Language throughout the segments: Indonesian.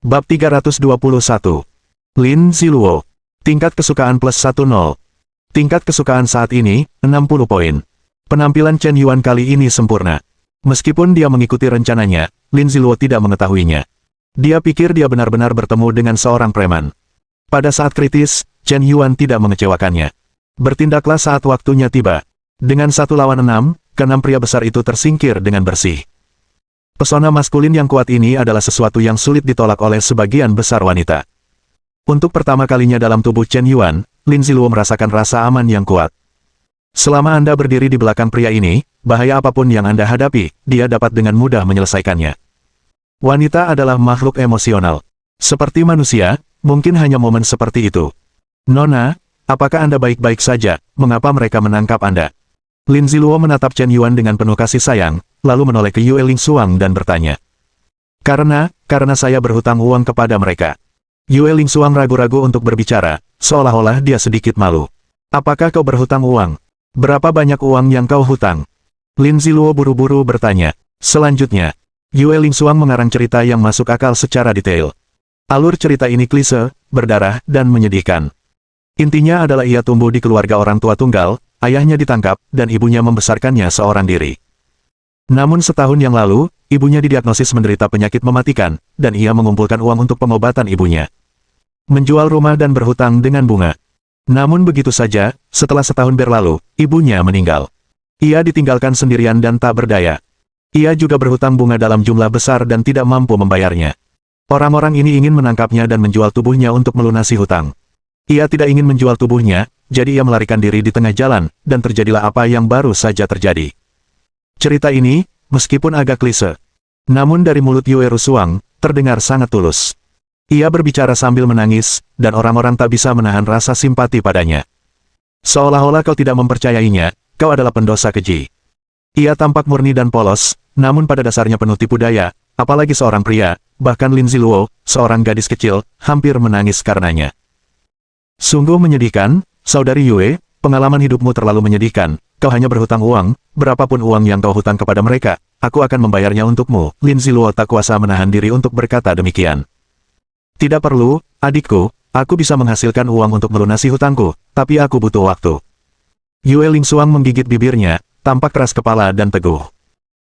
Bab 321. Lin Ziluo. Tingkat kesukaan plus 10. Tingkat kesukaan saat ini, 60 poin. Penampilan Chen Yuan kali ini sempurna. Meskipun dia mengikuti rencananya, Lin Ziluo tidak mengetahuinya. Dia pikir dia benar-benar bertemu dengan seorang preman. Pada saat kritis, Chen Yuan tidak mengecewakannya. Bertindaklah saat waktunya tiba. Dengan 1 lawan 6, keenam pria besar itu tersingkir dengan bersih. Pesona maskulin yang kuat ini adalah sesuatu yang sulit ditolak oleh sebagian besar wanita. Untuk pertama kalinya dalam tubuh Chen Yuan, Lin Ziluo merasakan rasa aman yang kuat. Selama Anda berdiri di belakang pria ini, bahaya apapun yang Anda hadapi, dia dapat dengan mudah menyelesaikannya. Wanita adalah makhluk emosional. Seperti manusia, mungkin hanya momen seperti itu. Nona, apakah Anda baik-baik saja? Mengapa mereka menangkap Anda? Lin Ziluo menatap Chen Yuan dengan penuh kasih sayang, lalu menoleh ke Yue Lingsuang dan bertanya. Karena saya berhutang uang kepada mereka. Yue Lingsuang ragu-ragu untuk berbicara, seolah-olah dia sedikit malu. Apakah kau berhutang uang? Berapa banyak uang yang kau hutang? Lin Ziluo buru-buru bertanya. Selanjutnya, Yue Lingsuang mengarang cerita yang masuk akal secara detail. Alur cerita ini klise, berdarah, dan menyedihkan. Intinya adalah ia tumbuh di keluarga orang tua tunggal, ayahnya ditangkap, dan ibunya membesarkannya seorang diri. Namun setahun yang lalu, ibunya didiagnosis menderita penyakit mematikan, dan ia mengumpulkan uang untuk pengobatan ibunya. Menjual rumah dan berhutang dengan bunga. Namun begitu saja, setelah setahun berlalu, ibunya meninggal. Ia ditinggalkan sendirian dan tak berdaya. Ia juga berhutang bunga dalam jumlah besar dan tidak mampu membayarnya. Orang-orang ini ingin menangkapnya dan menjual tubuhnya untuk melunasi hutang. Ia tidak ingin menjual tubuhnya, jadi ia melarikan diri di tengah jalan, dan terjadilah apa yang baru saja terjadi. Cerita ini, meskipun agak klise, namun dari mulut Yue Lingsuang, terdengar sangat tulus. Ia berbicara sambil menangis, dan orang-orang tak bisa menahan rasa simpati padanya. Seolah-olah kau tidak mempercayainya, kau adalah pendosa keji. Ia tampak murni dan polos, namun pada dasarnya penuh tipu daya, apalagi seorang pria, bahkan Lin Ziluo, seorang gadis kecil, hampir menangis karenanya. Sungguh menyedihkan, saudari Yue, pengalaman hidupmu terlalu menyedihkan, kau hanya berhutang uang, berapapun uang yang kau hutang kepada mereka, aku akan membayarnya untukmu. Lin Ziluo tak kuasa menahan diri untuk berkata demikian. Tidak perlu, adikku, aku bisa menghasilkan uang untuk melunasi hutangku, tapi aku butuh waktu. Yue Lingsuang menggigit bibirnya, tampak keras kepala dan teguh.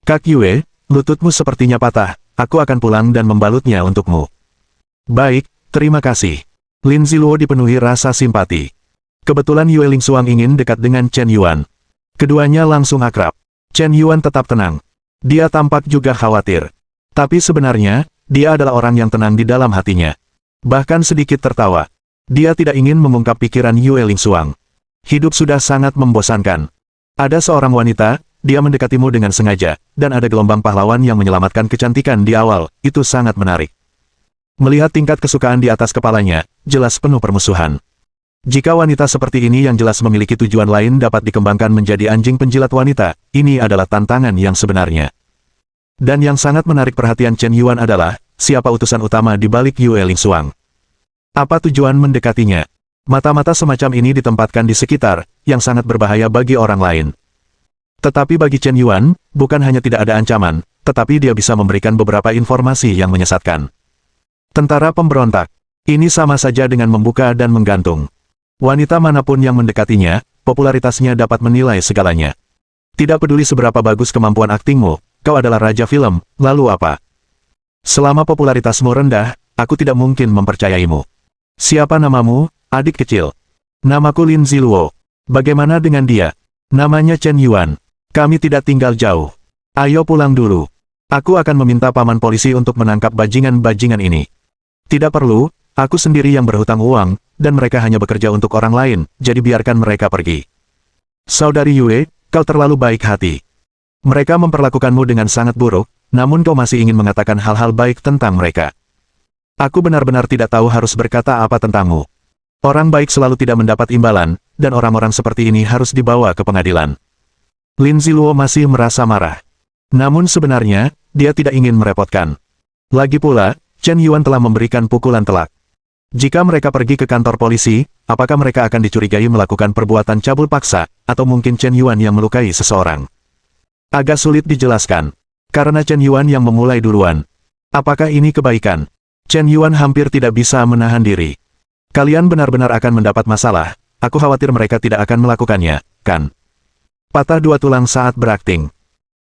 Kak Yue, lututmu sepertinya patah, aku akan pulang dan membalutnya untukmu. Baik, terima kasih. Lin Ziluo dipenuhi rasa simpati. Kebetulan Yue Lingsuang ingin dekat dengan Chen Yuan. Keduanya langsung akrab. Chen Yuan tetap tenang. Dia tampak juga khawatir. Tapi sebenarnya, dia adalah orang yang tenang di dalam hatinya. Bahkan sedikit tertawa. Dia tidak ingin mengungkap pikiran Yue Lingsuang. Hidup sudah sangat membosankan. Ada seorang wanita, dia mendekatimu dengan sengaja, dan ada gelombang pahlawan yang menyelamatkan kecantikan di awal, itu sangat menarik. Melihat tingkat kesukaan di atas kepalanya, jelas penuh permusuhan. Jika wanita seperti ini yang jelas memiliki tujuan lain dapat dikembangkan menjadi anjing penjilat wanita, ini adalah tantangan yang sebenarnya. Dan yang sangat menarik perhatian Chen Yuan adalah, siapa utusan utama di balik Yue Lingsuang. Apa tujuan mendekatinya? Mata-mata semacam ini ditempatkan di sekitar, yang sangat berbahaya bagi orang lain. Tetapi bagi Chen Yuan, bukan hanya tidak ada ancaman, tetapi dia bisa memberikan beberapa informasi yang menyesatkan. Tentara pemberontak. Ini sama saja dengan membuka dan menggantung. Wanita manapun yang mendekatinya, popularitasnya dapat menilai segalanya. Tidak peduli seberapa bagus kemampuan aktingmu, kau adalah raja film, lalu apa? Selama popularitasmu rendah, aku tidak mungkin mempercayaimu. Siapa namamu, adik kecil? Namaku Lin Ziluo. Bagaimana dengan dia? Namanya Chen Yuan. Kami tidak tinggal jauh. Ayo pulang dulu. Aku akan meminta paman polisi untuk menangkap bajingan-bajingan ini. Tidak perlu, aku sendiri yang berhutang uang, dan mereka hanya bekerja untuk orang lain, jadi biarkan mereka pergi. Saudari Yue, kau terlalu baik hati. Mereka memperlakukanmu dengan sangat buruk, namun kau masih ingin mengatakan hal-hal baik tentang mereka. Aku benar-benar tidak tahu harus berkata apa tentangmu. Orang baik selalu tidak mendapat imbalan, dan orang-orang seperti ini harus dibawa ke pengadilan. Lin Ziluo masih merasa marah. Namun sebenarnya, dia tidak ingin merepotkan. Lagi pula, Chen Yuan telah memberikan pukulan telak. Jika mereka pergi ke kantor polisi, apakah mereka akan dicurigai melakukan perbuatan cabul paksa, atau mungkin Chen Yuan yang melukai seseorang? Agak sulit dijelaskan. Karena Chen Yuan yang memulai duluan. Apakah ini kebaikan? Chen Yuan hampir tidak bisa menahan diri. Kalian benar-benar akan mendapat masalah, aku khawatir mereka tidak akan melakukannya, kan? Patah dua tulang saat berakting.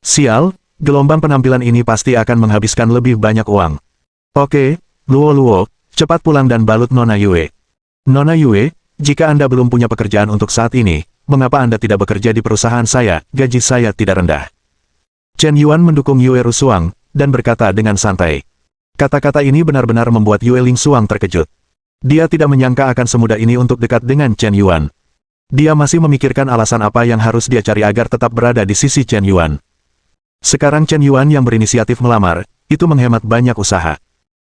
Sial, gelombang penampilan ini pasti akan menghabiskan lebih banyak uang. Oke, Luo, cepat pulang dan balut Nona Yue. Nona Yue, jika Anda belum punya pekerjaan untuk saat ini, mengapa Anda tidak bekerja di perusahaan saya, gaji saya tidak rendah. Chen Yuan mendukung Yue Rusuang, dan berkata dengan santai. Kata-kata ini benar-benar membuat Yue Lingsuang terkejut. Dia tidak menyangka akan semudah ini untuk dekat dengan Chen Yuan. Dia masih memikirkan alasan apa yang harus dia cari agar tetap berada di sisi Chen Yuan. Sekarang Chen Yuan yang berinisiatif melamar, itu menghemat banyak usaha.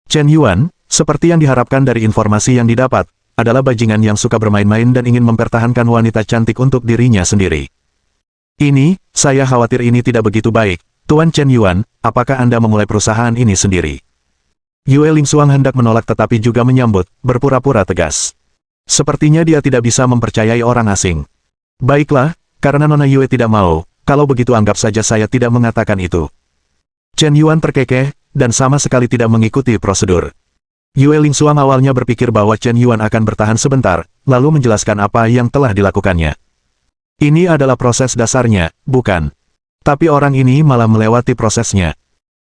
Chen Yuan, seperti yang diharapkan dari informasi yang didapat, adalah bajingan yang suka bermain-main dan ingin mempertahankan wanita cantik untuk dirinya sendiri. Saya khawatir ini tidak begitu baik. Tuan Chen Yuan, apakah Anda memulai perusahaan ini sendiri? Yue Lingsuang hendak menolak tetapi juga menyambut, berpura-pura tegas. Sepertinya dia tidak bisa mempercayai orang asing. Baiklah, karena Nona Yue tidak mau, kalau begitu anggap saja saya tidak mengatakan itu. Chen Yuan terkekeh, dan sama sekali tidak mengikuti prosedur. Yue Lingsuang awalnya berpikir bahwa Chen Yuan akan bertahan sebentar, lalu menjelaskan apa yang telah dilakukannya. Ini adalah proses dasarnya, bukan? Tapi orang ini malah melewati prosesnya.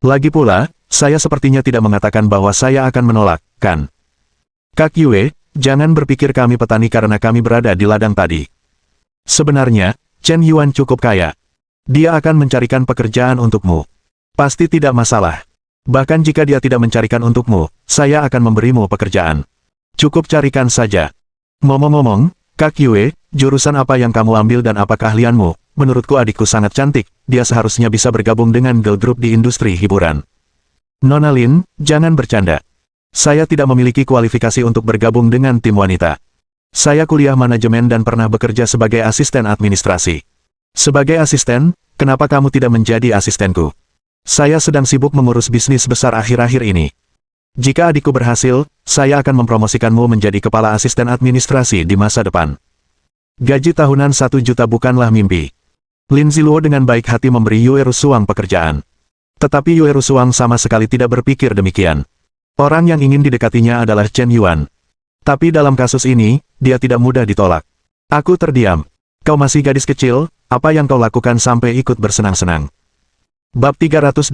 Lagi pula, saya sepertinya tidak mengatakan bahwa saya akan menolak, kan? Kak Yue, jangan berpikir kami petani karena kami berada di ladang tadi. Sebenarnya, Chen Yuan cukup kaya. Dia akan mencarikan pekerjaan untukmu. Pasti tidak masalah. Bahkan jika dia tidak mencarikan untukmu, saya akan memberimu pekerjaan. Cukup carikan saja. Ngomong-ngomong, Kak Yue, jurusan apa yang kamu ambil dan apa keahlianmu? Menurutku adikku sangat cantik, dia seharusnya bisa bergabung dengan girl group di industri hiburan. Nona Lin, jangan bercanda. Saya tidak memiliki kualifikasi untuk bergabung dengan tim wanita. Saya kuliah manajemen dan pernah bekerja sebagai asisten administrasi. Sebagai asisten, kenapa kamu tidak menjadi asistenku? Saya sedang sibuk mengurus bisnis besar akhir-akhir ini. Jika adikku berhasil, saya akan mempromosikanmu menjadi kepala asisten administrasi di masa depan. Gaji tahunan 1 juta bukanlah mimpi. Lin Ziluo dengan baik hati memberi Yue Rusuang pekerjaan. Tetapi Yue Rusuang sama sekali tidak berpikir demikian. Orang yang ingin didekatinya adalah Chen Yuan. Tapi dalam kasus ini, dia tidak mudah ditolak. Aku terdiam. Kau masih gadis kecil, apa yang kau lakukan sampai ikut bersenang-senang? Bab 322.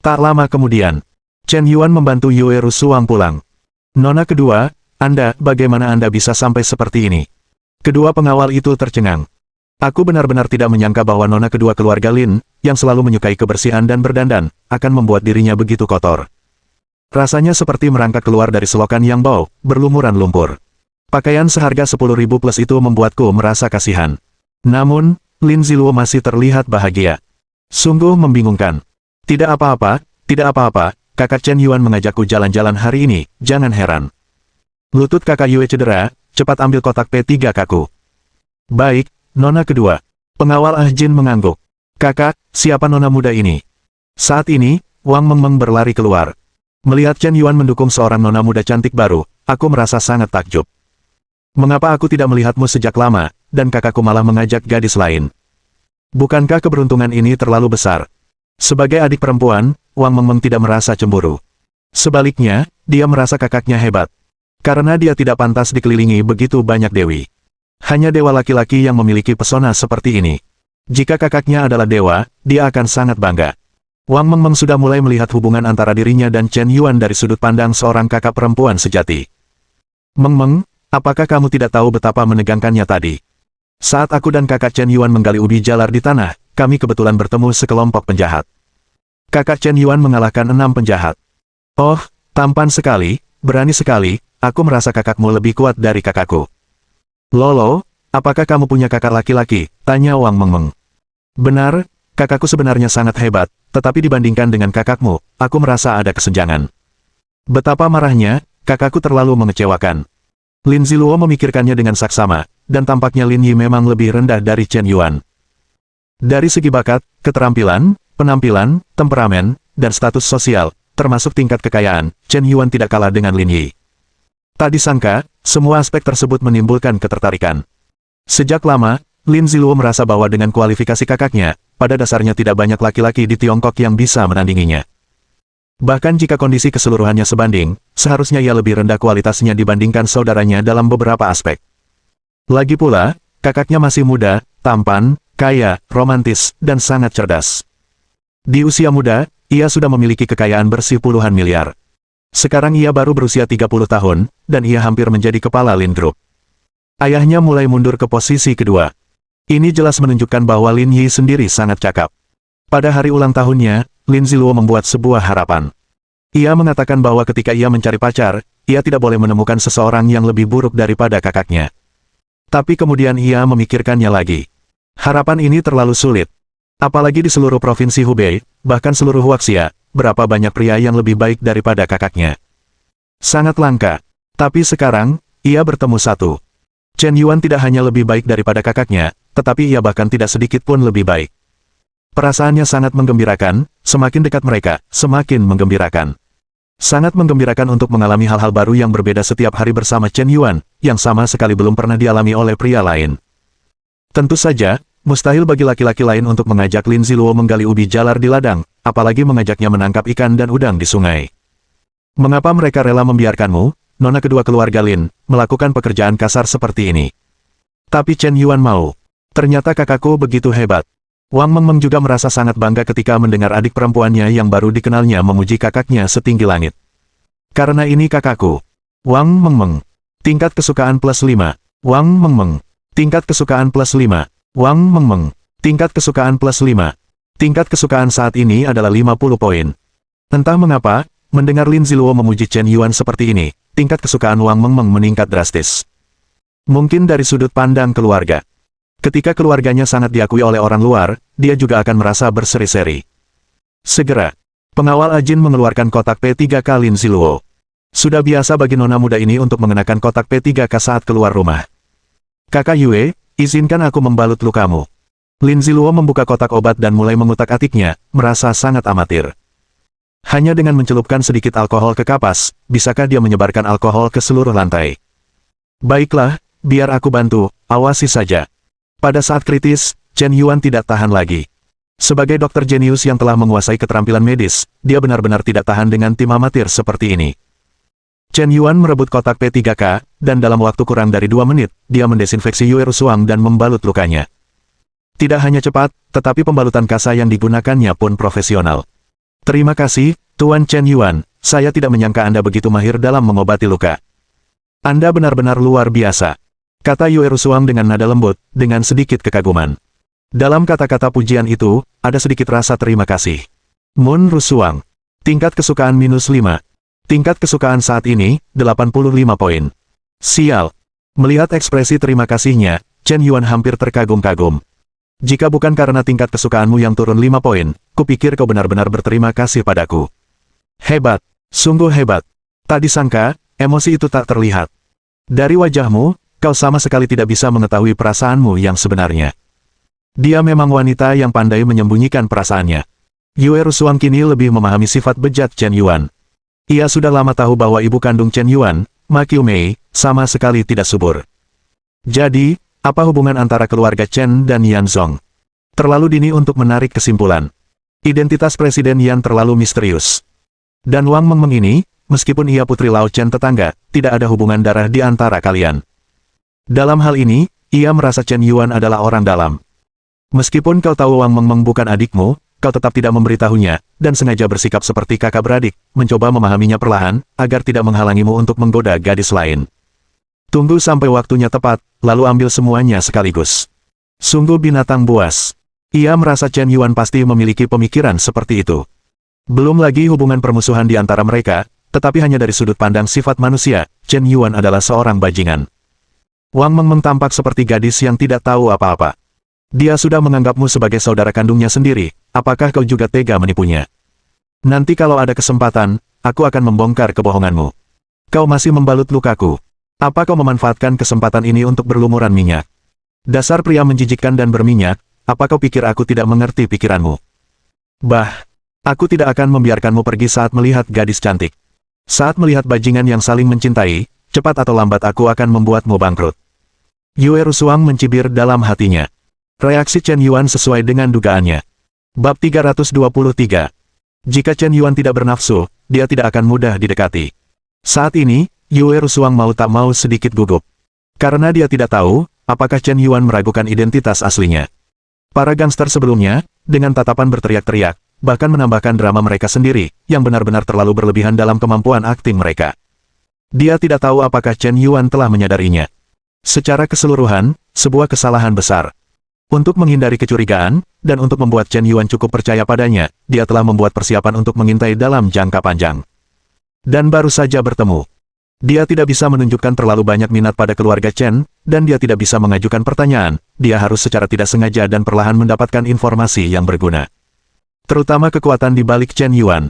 Tak lama kemudian, Chen Yuan membantu Yue Rusuang pulang. Nona kedua, bagaimana Anda bisa sampai seperti ini? Kedua pengawal itu tercengang. Aku benar-benar tidak menyangka bahwa Nona kedua keluarga Lin, yang selalu menyukai kebersihan dan berdandan, akan membuat dirinya begitu kotor. Rasanya seperti merangkak keluar dari selokan yang bau, berlumuran lumpur. Pakaian seharga 10.000 plus itu membuatku merasa kasihan. Namun, Lin Ziluo masih terlihat bahagia. Sungguh membingungkan. Tidak apa-apa, kakak Chen Yuan mengajakku jalan-jalan hari ini, jangan heran. Lutut kakak Yue cedera, cepat ambil kotak P3 kakku. Baik, Nona kedua. Pengawal Ah Jin mengangguk. Kakak, siapa Nona muda ini? Saat ini, Wang Mengmeng berlari keluar. Melihat Chen Yuan mendukung seorang Nona muda cantik baru, aku merasa sangat takjub. Mengapa aku tidak melihatmu sejak lama, dan kakakku malah mengajak gadis lain? Bukankah keberuntungan ini terlalu besar? Sebagai adik perempuan, Wang Mengmeng tidak merasa cemburu. Sebaliknya, dia merasa kakaknya hebat. Karena dia tidak pantas dikelilingi begitu banyak dewi. Hanya dewa laki-laki yang memiliki pesona seperti ini. Jika kakaknya adalah dewa, dia akan sangat bangga. Wang Mengmeng sudah mulai melihat hubungan antara dirinya dan Chen Yuan dari sudut pandang seorang kakak perempuan sejati. Mengmeng, apakah kamu tidak tahu betapa menegangkannya tadi? Saat aku dan kakak Chen Yuan menggali ubi jalar di tanah, kami kebetulan bertemu sekelompok penjahat. Kakak Chen Yuan mengalahkan 6 penjahat. Oh, tampan sekali, berani sekali, aku merasa kakakmu lebih kuat dari kakakku. Lolo, apakah kamu punya kakak laki-laki? Tanya Wang Mengmeng. Benar, kakakku sebenarnya sangat hebat, tetapi dibandingkan dengan kakakmu, aku merasa ada kesenjangan. Betapa marahnya, kakakku terlalu mengecewakan. Lin Ziluo memikirkannya dengan saksama, dan tampaknya Lin Yi memang lebih rendah dari Chen Yuan. Dari segi bakat, keterampilan, penampilan, temperamen, dan status sosial, termasuk tingkat kekayaan, Chen Yuan tidak kalah dengan Lin Yi. Tak disangka, semua aspek tersebut menimbulkan ketertarikan. Sejak lama, Lin Ziluo merasa bahwa dengan kualifikasi kakaknya, pada dasarnya tidak banyak laki-laki di Tiongkok yang bisa menandinginya. Bahkan jika kondisi keseluruhannya sebanding, seharusnya ia lebih rendah kualitasnya dibandingkan saudaranya dalam beberapa aspek. Lagi pula, kakaknya masih muda, tampan, kaya, romantis, dan sangat cerdas. Di usia muda, ia sudah memiliki kekayaan bersih puluhan miliar. Sekarang ia baru berusia 30 tahun, dan ia hampir menjadi kepala Lin Group. Ayahnya mulai mundur ke posisi kedua. Ini jelas menunjukkan bahwa Lin Yi sendiri sangat cakap. Pada hari ulang tahunnya, Lin Ziluo membuat sebuah harapan. Ia mengatakan bahwa ketika ia mencari pacar, ia tidak boleh menemukan seseorang yang lebih buruk daripada kakaknya. Tapi kemudian ia memikirkannya lagi. Harapan ini terlalu sulit. Apalagi di seluruh provinsi Hubei, bahkan seluruh Huaxia, berapa banyak pria yang lebih baik daripada kakaknya. Sangat langka. Tapi sekarang, ia bertemu satu. Chen Yuan tidak hanya lebih baik daripada kakaknya, tetapi ia bahkan tidak sedikit pun lebih baik. Perasaannya sangat menggembirakan, semakin dekat mereka, semakin menggembirakan. Sangat menggembirakan untuk mengalami hal-hal baru yang berbeda setiap hari bersama Chen Yuan, yang sama sekali belum pernah dialami oleh pria lain. Tentu saja, mustahil bagi laki-laki lain untuk mengajak Lin Ziluo menggali ubi jalar di ladang, apalagi mengajaknya menangkap ikan dan udang di sungai. Mengapa mereka rela membiarkanmu, nona kedua keluarga Lin, melakukan pekerjaan kasar seperti ini? Tapi Chen Yuan mau. Ternyata kakakku begitu hebat. Wang Mengmeng juga merasa sangat bangga ketika mendengar adik perempuannya yang baru dikenalnya memuji kakaknya setinggi langit. Karena ini kakakku. Wang Mengmeng. Tingkat kesukaan plus 5. Wang Mengmeng. Tingkat kesukaan plus 5. Wang Mengmeng. Tingkat kesukaan plus 5. Tingkat kesukaan saat ini adalah 50 poin. Entah mengapa, mendengar Lin Ziluo memuji Chen Yuan seperti ini, tingkat kesukaan Wang Mengmeng meningkat drastis. Mungkin dari sudut pandang keluarga. Ketika keluarganya sangat diakui oleh orang luar, dia juga akan merasa berseri-seri. Segera, pengawal Ajin mengeluarkan kotak P3K Lin Ziluo. Sudah biasa bagi nona muda ini untuk mengenakan kotak P3K saat keluar rumah. Kakak Yue, izinkan aku membalut lukamu. Lin Ziluo membuka kotak obat dan mulai mengutak-atiknya, merasa sangat amatir. Hanya dengan mencelupkan sedikit alkohol ke kapas, bisakah dia menyebarkan alkohol ke seluruh lantai? Baiklah, biar aku bantu, awasi saja. Pada saat kritis, Chen Yuan tidak tahan lagi. Sebagai dokter jenius yang telah menguasai keterampilan medis, dia benar-benar tidak tahan dengan tim amatir seperti ini. Chen Yuan merebut kotak P3K, dan dalam waktu kurang dari 2 menit, dia mendesinfeksi Yue Rusuang dan membalut lukanya. Tidak hanya cepat, tetapi pembalutan kasa yang digunakannya pun profesional. Terima kasih, Tuan Chen Yuan, saya tidak menyangka Anda begitu mahir dalam mengobati luka. Anda benar-benar luar biasa, kata Yue Rusuang dengan nada lembut, dengan sedikit kekaguman. Dalam kata-kata pujian itu, ada sedikit rasa terima kasih. Mun Rusuang. Tingkat kesukaan minus 5. Tingkat kesukaan saat ini, 85 poin. Sial. Melihat ekspresi terima kasihnya, Chen Yuan hampir terkagum-kagum. Jika bukan karena tingkat kesukaanmu yang turun 5 poin, kupikir kau benar-benar berterima kasih padaku. Hebat. Sungguh hebat. Tak disangka, emosi itu tak terlihat. Dari wajahmu, kau sama sekali tidak bisa mengetahui perasaanmu yang sebenarnya. Dia memang wanita yang pandai menyembunyikan perasaannya. Yue Rusuang kini lebih memahami sifat bejat Chen Yuan. Ia sudah lama tahu bahwa ibu kandung Chen Yuan, Ma Qiumei, sama sekali tidak subur. Jadi, apa hubungan antara keluarga Chen dan Yan Zong? Terlalu dini untuk menarik kesimpulan. Identitas Presiden Yan terlalu misterius. Dan Wang Mengmeng ini, meskipun ia putri Lao Chen tetangga, tidak ada hubungan darah di antara kalian. Dalam hal ini, ia merasa Chen Yuan adalah orang dalam. Meskipun kau tahu Wang Mengmeng bukan adikmu, kau tetap tidak memberitahunya, dan sengaja bersikap seperti kakak beradik, mencoba memahaminya perlahan, agar tidak menghalangimu untuk menggoda gadis lain. Tunggu sampai waktunya tepat, lalu ambil semuanya sekaligus. Sungguh binatang buas. Ia merasa Chen Yuan pasti memiliki pemikiran seperti itu. Belum lagi hubungan permusuhan di antara mereka, tetapi hanya dari sudut pandang sifat manusia, Chen Yuan adalah seorang bajingan. Wang Mengmeng tampak seperti gadis yang tidak tahu apa-apa. Dia sudah menganggapmu sebagai saudara kandungnya sendiri, apakah kau juga tega menipunya? Nanti kalau ada kesempatan, aku akan membongkar kebohonganmu. Kau masih membalut lukaku. Apa kau memanfaatkan kesempatan ini untuk berlumuran minyak? Dasar pria menjijikkan dan berminyak, apa kau pikir aku tidak mengerti pikiranmu? Bah, aku tidak akan membiarkanmu pergi saat melihat gadis cantik. Saat melihat bajingan yang saling mencintai, cepat atau lambat aku akan membuatmu bangkrut. Yue Rusuang mencibir dalam hatinya. Reaksi Chen Yuan sesuai dengan dugaannya. Bab 323. Jika Chen Yuan tidak bernafsu, dia tidak akan mudah didekati. Saat ini, Yue Rusuang mau tak mau sedikit gugup. Karena dia tidak tahu, apakah Chen Yuan meragukan identitas aslinya. Para gangster sebelumnya, dengan tatapan berteriak-teriak, bahkan menambahkan drama mereka sendiri, yang benar-benar terlalu berlebihan dalam kemampuan akting mereka. Dia tidak tahu apakah Chen Yuan telah menyadarinya. Secara keseluruhan, sebuah kesalahan besar. Untuk menghindari kecurigaan, dan untuk membuat Chen Yuan cukup percaya padanya, dia telah membuat persiapan untuk mengintai dalam jangka panjang. Dan baru saja bertemu. Dia tidak bisa menunjukkan terlalu banyak minat pada keluarga Chen, dan dia tidak bisa mengajukan pertanyaan, dia harus secara tidak sengaja dan perlahan mendapatkan informasi yang berguna. Terutama kekuatan di balik Chen Yuan.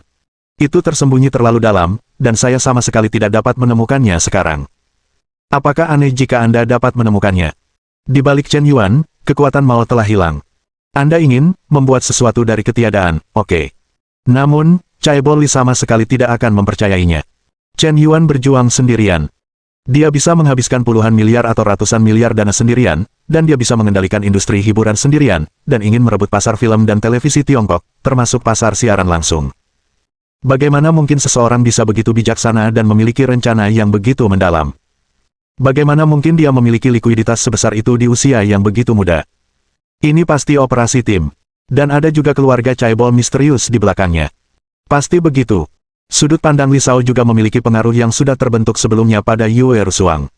Itu tersembunyi terlalu dalam, dan saya sama sekali tidak dapat menemukannya sekarang. Apakah aneh jika Anda dapat menemukannya? Di balik Chen Yuan, kekuatan Mao telah hilang. Anda ingin membuat sesuatu dari ketiadaan, oke. Namun, Chaebol Li sama sekali tidak akan mempercayainya. Chen Yuan berjuang sendirian. Dia bisa menghabiskan puluhan miliar atau ratusan miliar dana sendirian, dan dia bisa mengendalikan industri hiburan sendirian, dan ingin merebut pasar film dan televisi Tiongkok, termasuk pasar siaran langsung. Bagaimana mungkin seseorang bisa begitu bijaksana dan memiliki rencana yang begitu mendalam? Bagaimana mungkin dia memiliki likuiditas sebesar itu di usia yang begitu muda? Ini pasti operasi tim. Dan ada juga keluarga Chaebol misterius di belakangnya. Pasti begitu. Sudut pandang Li Shao juga memiliki pengaruh yang sudah terbentuk sebelumnya pada Yue Rusuang.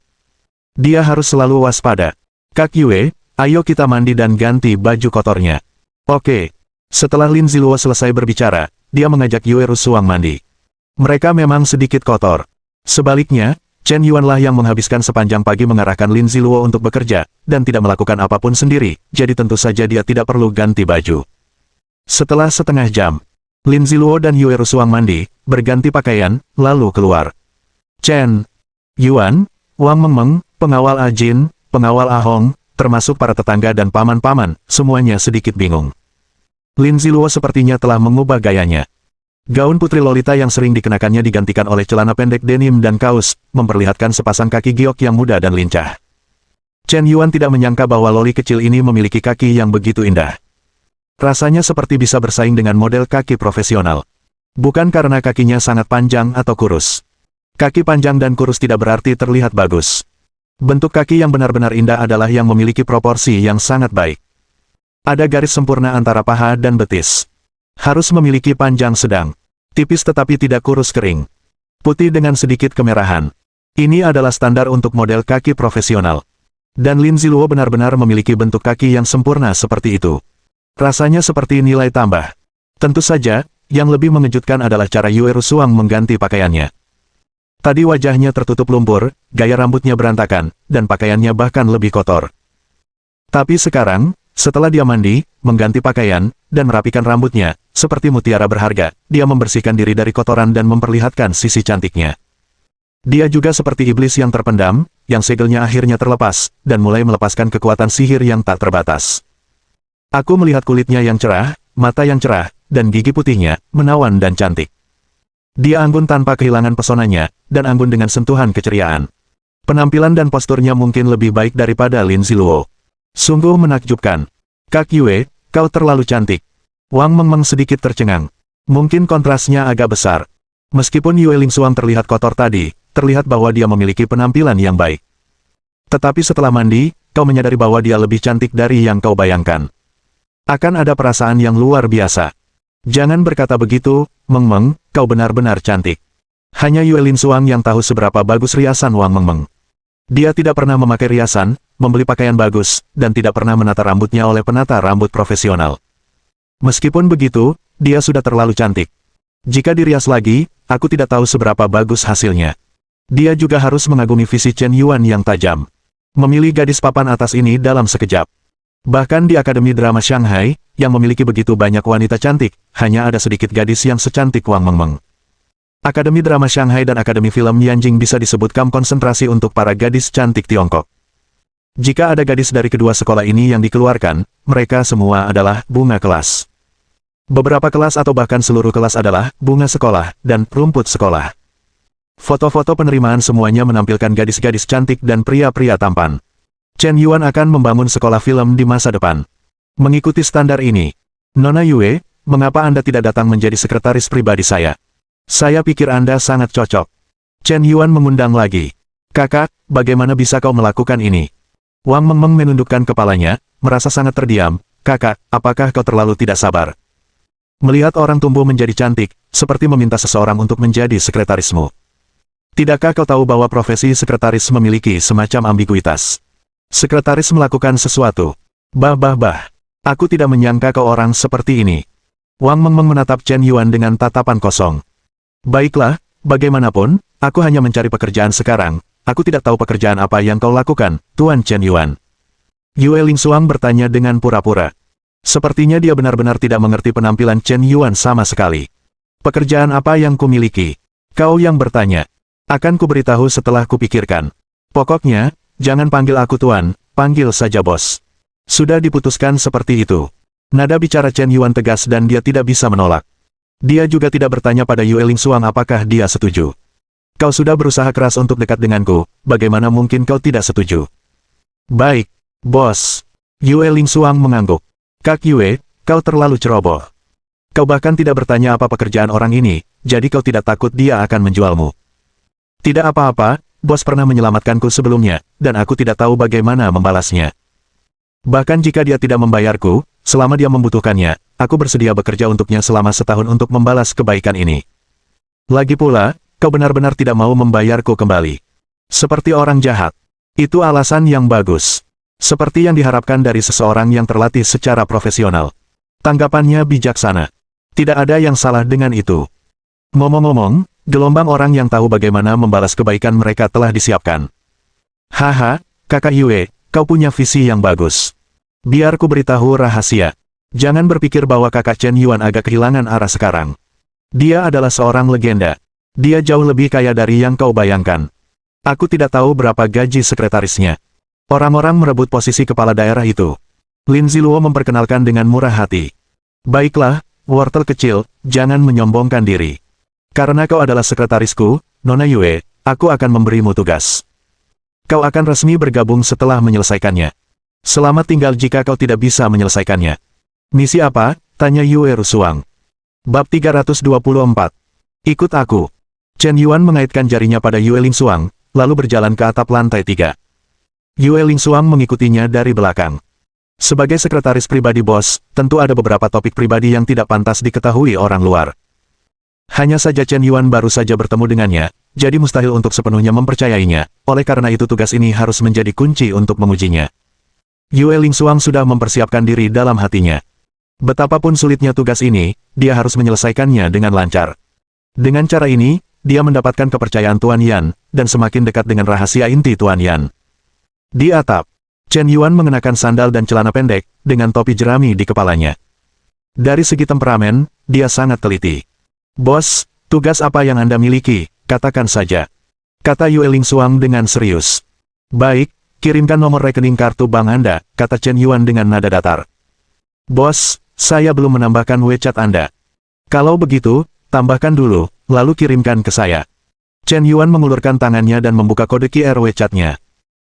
Dia harus selalu waspada. Kak Yue, ayo kita mandi dan ganti baju kotornya. Oke. Setelah Lin Ziluo selesai berbicara, dia mengajak Yue Rusuang mandi. Mereka memang sedikit kotor. Sebaliknya, Chen Yuan lah yang menghabiskan sepanjang pagi mengarahkan Lin Ziluo untuk bekerja, dan tidak melakukan apapun sendiri, jadi tentu saja dia tidak perlu ganti baju. Setelah setengah jam, Lin Ziluo dan Yue Rusuang mandi, berganti pakaian, lalu keluar. Chen Yuan, Wang Mengmeng, pengawal Ajin, pengawal Ahong, termasuk para tetangga dan paman-paman, semuanya sedikit bingung. Lin Ziluo sepertinya telah mengubah gayanya. Gaun putri Lolita yang sering dikenakannya digantikan oleh celana pendek denim dan kaos, memperlihatkan sepasang kaki giok yang muda dan lincah. Chen Yuan tidak menyangka bahwa Loli kecil ini memiliki kaki yang begitu indah. Rasanya seperti bisa bersaing dengan model kaki profesional. Bukan karena kakinya sangat panjang atau kurus. Kaki panjang dan kurus tidak berarti terlihat bagus. Bentuk kaki yang benar-benar indah adalah yang memiliki proporsi yang sangat baik. Ada garis sempurna antara paha dan betis. Harus memiliki panjang sedang. Tipis tetapi tidak kurus kering. Putih dengan sedikit kemerahan. Ini adalah standar untuk model kaki profesional. Dan Lin Ziluo benar-benar memiliki bentuk kaki yang sempurna seperti itu. Rasanya seperti nilai tambah. Tentu saja, yang lebih mengejutkan adalah cara Yue Rusuang mengganti pakaiannya. Tadi wajahnya tertutup lumpur, gaya rambutnya berantakan, dan pakaiannya bahkan lebih kotor. Tapi sekarang, setelah dia mandi, mengganti pakaian, dan merapikan rambutnya, seperti mutiara berharga, dia membersihkan diri dari kotoran dan memperlihatkan sisi cantiknya. Dia juga seperti iblis yang terpendam, yang segelnya akhirnya terlepas, dan mulai melepaskan kekuatan sihir yang tak terbatas. Aku melihat kulitnya yang cerah, mata yang cerah, dan gigi putihnya, menawan dan cantik. Dia anggun tanpa kehilangan pesonanya, dan anggun dengan sentuhan keceriaan. Penampilan dan posturnya mungkin lebih baik daripada Lin Ziluo. Sungguh menakjubkan. Kak Yue, kau terlalu cantik. Wang Mengmeng sedikit tercengang. Mungkin kontrasnya agak besar. Meskipun Yue Lingsuang terlihat kotor tadi, terlihat bahwa dia memiliki penampilan yang baik. Tetapi setelah mandi, kau menyadari bahwa dia lebih cantik dari yang kau bayangkan. Akan ada perasaan yang luar biasa. Jangan berkata begitu, Mengmeng, kau benar-benar cantik. Hanya Yue Lingsuang yang tahu seberapa bagus riasan Wang Mengmeng. Dia tidak pernah memakai riasan, membeli pakaian bagus, dan tidak pernah menata rambutnya oleh penata rambut profesional. Meskipun begitu, dia sudah terlalu cantik. Jika dirias lagi, aku tidak tahu seberapa bagus hasilnya. Dia juga harus mengagumi visi Chen Yuan yang tajam. Memilih gadis papan atas ini dalam sekejap. Bahkan di Akademi Drama Shanghai, yang memiliki begitu banyak wanita cantik, hanya ada sedikit gadis yang secantik Wang Mengmeng. Akademi Drama Shanghai dan Akademi Film Yanjing bisa disebut kamp konsentrasi untuk para gadis cantik Tiongkok. Jika ada gadis dari kedua sekolah ini yang dikeluarkan, mereka semua adalah bunga kelas. Beberapa kelas atau bahkan seluruh kelas adalah bunga sekolah dan rumput sekolah. Foto-foto penerimaan semuanya menampilkan gadis-gadis cantik dan pria-pria tampan. Chen Yuan akan membangun sekolah film di masa depan. Mengikuti standar ini, Nona Yue, mengapa Anda tidak datang menjadi sekretaris pribadi saya? Saya pikir Anda sangat cocok. Chen Yuan mengundang lagi. Kakak, bagaimana bisa kau melakukan ini? Wang Mengmeng menundukkan kepalanya, merasa sangat terdiam. Kakak, apakah kau terlalu tidak sabar? Melihat orang tumbuh menjadi cantik, seperti meminta seseorang untuk menjadi sekretarismu. Tidakkah kau tahu bahwa profesi sekretaris memiliki semacam ambiguitas? Sekretaris melakukan sesuatu. Bah. Aku tidak menyangka kau orang seperti ini. Wang Mengmeng menatap Chen Yuan dengan tatapan kosong. Baiklah, bagaimanapun, aku hanya mencari pekerjaan sekarang. Aku tidak tahu pekerjaan apa yang kau lakukan, Tuan Chen Yuan. Yue Lingsuang bertanya dengan pura-pura. Sepertinya dia benar-benar tidak mengerti penampilan Chen Yuan sama sekali. Pekerjaan apa yang kumiliki? Kau yang bertanya. Akan kuberitahu setelah kupikirkan. Pokoknya, jangan panggil aku Tuan, panggil saja Bos. Sudah diputuskan seperti itu. Nada bicara Chen Yuan tegas dan dia tidak bisa menolak. Dia juga tidak bertanya pada Yue Lingsuang apakah dia setuju. Kau sudah berusaha keras untuk dekat denganku, bagaimana mungkin kau tidak setuju? Baik, Bos. Yue Lingsuang mengangguk. Kak Yue, kau terlalu ceroboh. Kau bahkan tidak bertanya apa pekerjaan orang ini, jadi kau tidak takut dia akan menjualmu. Tidak apa-apa, Bos pernah menyelamatkanku sebelumnya, dan aku tidak tahu bagaimana membalasnya. Bahkan jika dia tidak membayarku, selama dia membutuhkannya, aku bersedia bekerja untuknya selama setahun untuk membalas kebaikan ini. Lagi pula, kau benar-benar tidak mau membayarku kembali. Seperti orang jahat. Itu alasan yang bagus. Seperti yang diharapkan dari seseorang yang terlatih secara profesional. Tanggapannya bijaksana. Tidak ada yang salah dengan itu. Ngomong-ngomong, gelombang orang yang tahu bagaimana membalas kebaikan mereka telah disiapkan. Haha, Kakak Yue, kau punya visi yang bagus. Biar ku beritahu rahasia. Jangan berpikir bahwa Kakak Chen Yuan agak kehilangan arah sekarang. Dia adalah seorang legenda. Dia jauh lebih kaya dari yang kau bayangkan. Aku tidak tahu berapa gaji sekretarisnya. Orang-orang merebut posisi kepala daerah itu. Lin Ziluo memperkenalkan dengan murah hati. Baiklah, wortel kecil, jangan menyombongkan diri. Karena kau adalah sekretarisku, Nona Yue, aku akan memberimu tugas. Kau akan resmi bergabung setelah menyelesaikannya. Selamat tinggal jika kau tidak bisa menyelesaikannya. Misi apa? Tanya Yue Rusuang. Bab 324. Ikut aku. Chen Yuan mengaitkan jarinya pada Yue Lingsuang, lalu berjalan ke atap lantai 3. Yue Lingsuang mengikutinya dari belakang. Sebagai sekretaris pribadi Bos, tentu ada beberapa topik pribadi yang tidak pantas diketahui orang luar. Hanya saja Chen Yuan baru saja bertemu dengannya, jadi mustahil untuk sepenuhnya mempercayainya, oleh karena itu tugas ini harus menjadi kunci untuk mengujinya. Yue Lingsuang sudah mempersiapkan diri dalam hatinya. Betapapun sulitnya tugas ini, dia harus menyelesaikannya dengan lancar. Dengan cara ini, dia mendapatkan kepercayaan Tuan Yan, dan semakin dekat dengan rahasia inti Tuan Yan. Di atap, Chen Yuan mengenakan sandal dan celana pendek, dengan topi jerami di kepalanya. Dari segi temperamen, dia sangat teliti. Bos, tugas apa yang Anda miliki, katakan saja. Kata Yue Lingsuang dengan serius. Baik, kirimkan nomor rekening kartu bank Anda, kata Chen Yuan dengan nada datar. Bos, saya belum menambahkan WeChat Anda. Kalau begitu, tambahkan dulu, lalu kirimkan ke saya. Chen Yuan mengulurkan tangannya dan membuka kode QR WeChat-nya.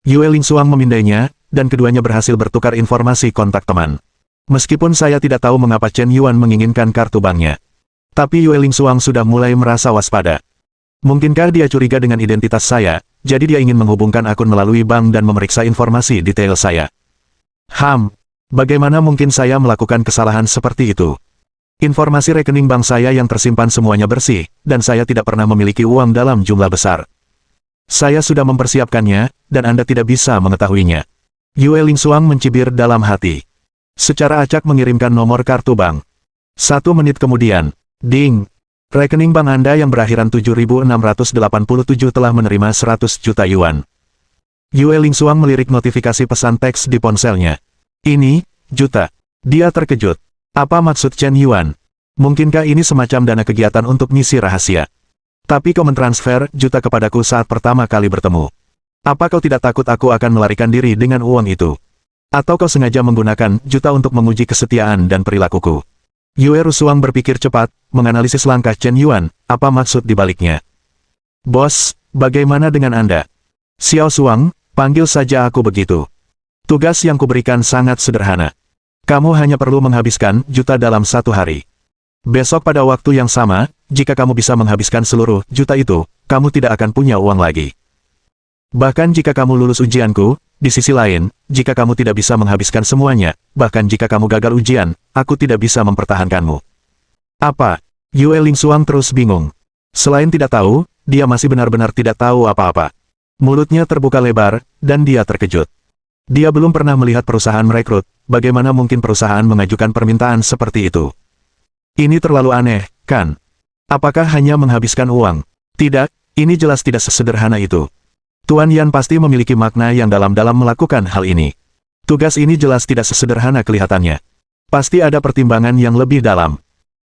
Yue Lingsuang memindainya, dan keduanya berhasil bertukar informasi kontak teman. Meskipun saya tidak tahu mengapa Chen Yuan menginginkan kartu banknya. Tapi Yue Lingsuang sudah mulai merasa waspada. Mungkinkah dia curiga dengan identitas saya, jadi dia ingin menghubungkan akun melalui bank dan memeriksa informasi detail saya. Bagaimana mungkin saya melakukan kesalahan seperti itu? Informasi rekening bank saya yang tersimpan semuanya bersih, dan saya tidak pernah memiliki uang dalam jumlah besar. Saya sudah mempersiapkannya, dan Anda tidak bisa mengetahuinya. Yue Lingsuang mencibir dalam hati. Secara acak mengirimkan nomor kartu bank. 1 menit kemudian, ding! Rekening bank Anda yang berakhiran 7687 telah menerima 100 juta yuan. Yue Lingsuang melirik notifikasi pesan teks di ponselnya. Ini, juta. Dia terkejut. Apa maksud Chen Yuan? Mungkinkah ini semacam dana kegiatan untuk misi rahasia? Tapi kau mentransfer juta kepadaku saat pertama kali bertemu. Apa kau tidak takut aku akan melarikan diri dengan uang itu? Atau kau sengaja menggunakan juta untuk menguji kesetiaan dan perilakuku? Yue Rusuang berpikir cepat, menganalisis langkah Chen Yuan, apa maksud dibaliknya. Bos, bagaimana dengan Anda? Xiao Suang, panggil saja aku begitu. Tugas yang kuberikan sangat sederhana. Kamu hanya perlu menghabiskan juta dalam 1 hari. Besok pada waktu yang sama, jika kamu bisa menghabiskan seluruh juta itu, kamu tidak akan punya uang lagi. Bahkan jika kamu lulus ujianku, di sisi lain, jika kamu tidak bisa menghabiskan semuanya, bahkan jika kamu gagal ujian, aku tidak bisa mempertahankanmu. Apa? Yue Lingsuang terus bingung. Selain tidak tahu, dia masih benar-benar tidak tahu apa-apa. Mulutnya terbuka lebar, dan dia terkejut. Dia belum pernah melihat perusahaan merekrut, bagaimana mungkin perusahaan mengajukan permintaan seperti itu. Ini terlalu aneh, kan? Apakah hanya menghabiskan uang? Tidak, ini jelas tidak sesederhana itu. Tuan Yan pasti memiliki makna yang dalam-dalam melakukan hal ini. Tugas ini jelas tidak sesederhana kelihatannya. Pasti ada pertimbangan yang lebih dalam.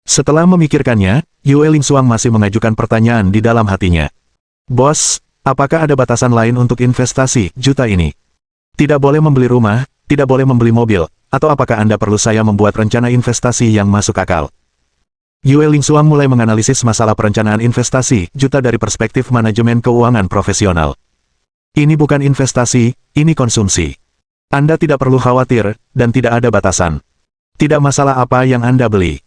Setelah memikirkannya, Yue Lingsuang masih mengajukan pertanyaan di dalam hatinya. Bos, apakah ada batasan lain untuk investasi juta ini? Tidak boleh membeli rumah, tidak boleh membeli mobil, atau apakah Anda perlu saya membuat rencana investasi yang masuk akal? Yue Lingsuang mulai menganalisis masalah perencanaan investasi juta dari perspektif manajemen keuangan profesional. Ini bukan investasi, ini konsumsi. Anda tidak perlu khawatir, dan tidak ada batasan. Tidak masalah apa yang Anda beli.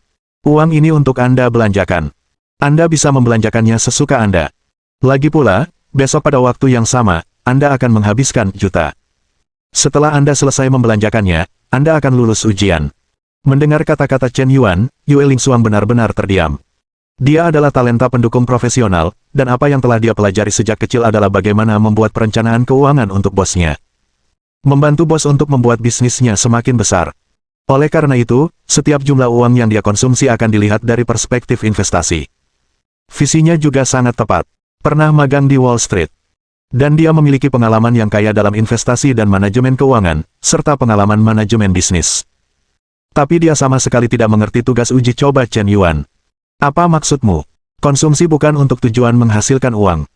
Uang ini untuk Anda belanjakan. Anda bisa membelanjakannya sesuka Anda. Lagi pula, besok pada waktu yang sama, Anda akan menghabiskan juta. Setelah Anda selesai membelanjakannya, Anda akan lulus ujian. Mendengar kata-kata Chen Yuan, Yue Lingsuang benar-benar terdiam. Dia adalah talenta pendukung profesional, dan apa yang telah dia pelajari sejak kecil adalah bagaimana membuat perencanaan keuangan untuk bosnya. Membantu bos untuk membuat bisnisnya semakin besar. Oleh karena itu, setiap jumlah uang yang dia konsumsi akan dilihat dari perspektif investasi. Visinya juga sangat tepat. Pernah magang di Wall Street. Dan dia memiliki pengalaman yang kaya dalam investasi dan manajemen keuangan, serta pengalaman manajemen bisnis. Tapi dia sama sekali tidak mengerti tugas uji coba Chen Yuan. Apa maksudmu? Konsumsi bukan untuk tujuan menghasilkan uang.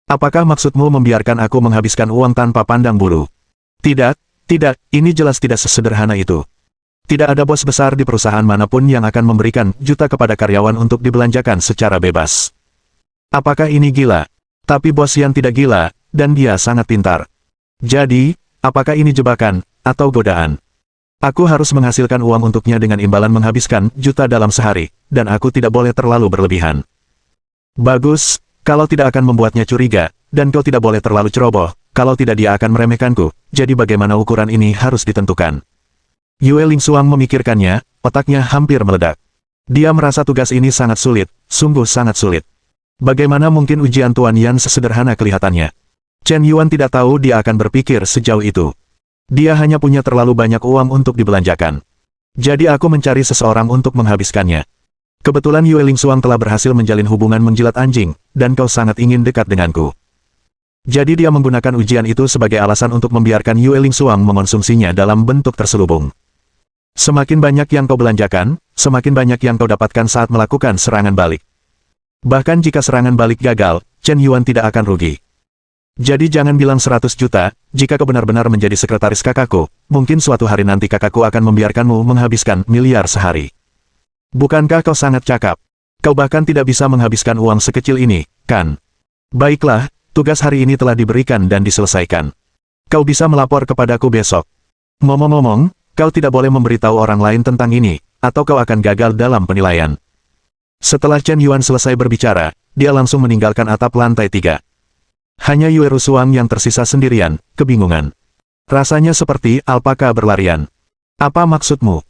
Apakah maksudmu membiarkan aku menghabiskan uang tanpa pandang bulu? Tidak, tidak, ini jelas tidak sesederhana itu. Tidak ada bos besar di perusahaan manapun yang akan memberikan juta kepada karyawan untuk dibelanjakan secara bebas. Apakah ini gila? Tapi bos Yan tidak gila, dan dia sangat pintar. Jadi, apakah ini jebakan, atau godaan? Aku harus menghasilkan uang untuknya dengan imbalan menghabiskan juta dalam sehari, dan aku tidak boleh terlalu berlebihan. Bagus, kalau tidak akan membuatnya curiga, dan kau tidak boleh terlalu ceroboh, kalau tidak dia akan meremehkanku, jadi bagaimana ukuran ini harus ditentukan. Yue Lingsuang memikirkannya, otaknya hampir meledak. Dia merasa tugas ini sangat sulit, sungguh sangat sulit. Bagaimana mungkin ujian Tuan Yan sesederhana kelihatannya? Chen Yuan tidak tahu dia akan berpikir sejauh itu. Dia hanya punya terlalu banyak uang untuk dibelanjakan. Jadi aku mencari seseorang untuk menghabiskannya. Kebetulan Yue Lingsuang telah berhasil menjalin hubungan menjilat anjing, dan kau sangat ingin dekat denganku. Jadi dia menggunakan ujian itu sebagai alasan untuk membiarkan Yue Lingsuang mengonsumsinya dalam bentuk terselubung. Semakin banyak yang kau belanjakan, semakin banyak yang kau dapatkan saat melakukan serangan balik. Bahkan jika serangan balik gagal, Chen Yuan tidak akan rugi. Jadi jangan bilang 100 juta, jika kau benar-benar menjadi sekretaris kakakku, mungkin suatu hari nanti kakakku akan membiarkanmu menghabiskan miliar sehari. Bukankah kau sangat cakap? Kau bahkan tidak bisa menghabiskan uang sekecil ini, kan? Baiklah, tugas hari ini telah diberikan dan diselesaikan. Kau bisa melapor kepadaku besok. Ngomong-ngomong, kau tidak boleh memberitahu orang lain tentang ini, atau kau akan gagal dalam penilaian. Setelah Chen Yuan selesai berbicara, dia langsung meninggalkan atap lantai 3. Hanya Yue Rusuang yang tersisa sendirian, kebingungan. Rasanya seperti alpaka berlarian. Apa maksudmu?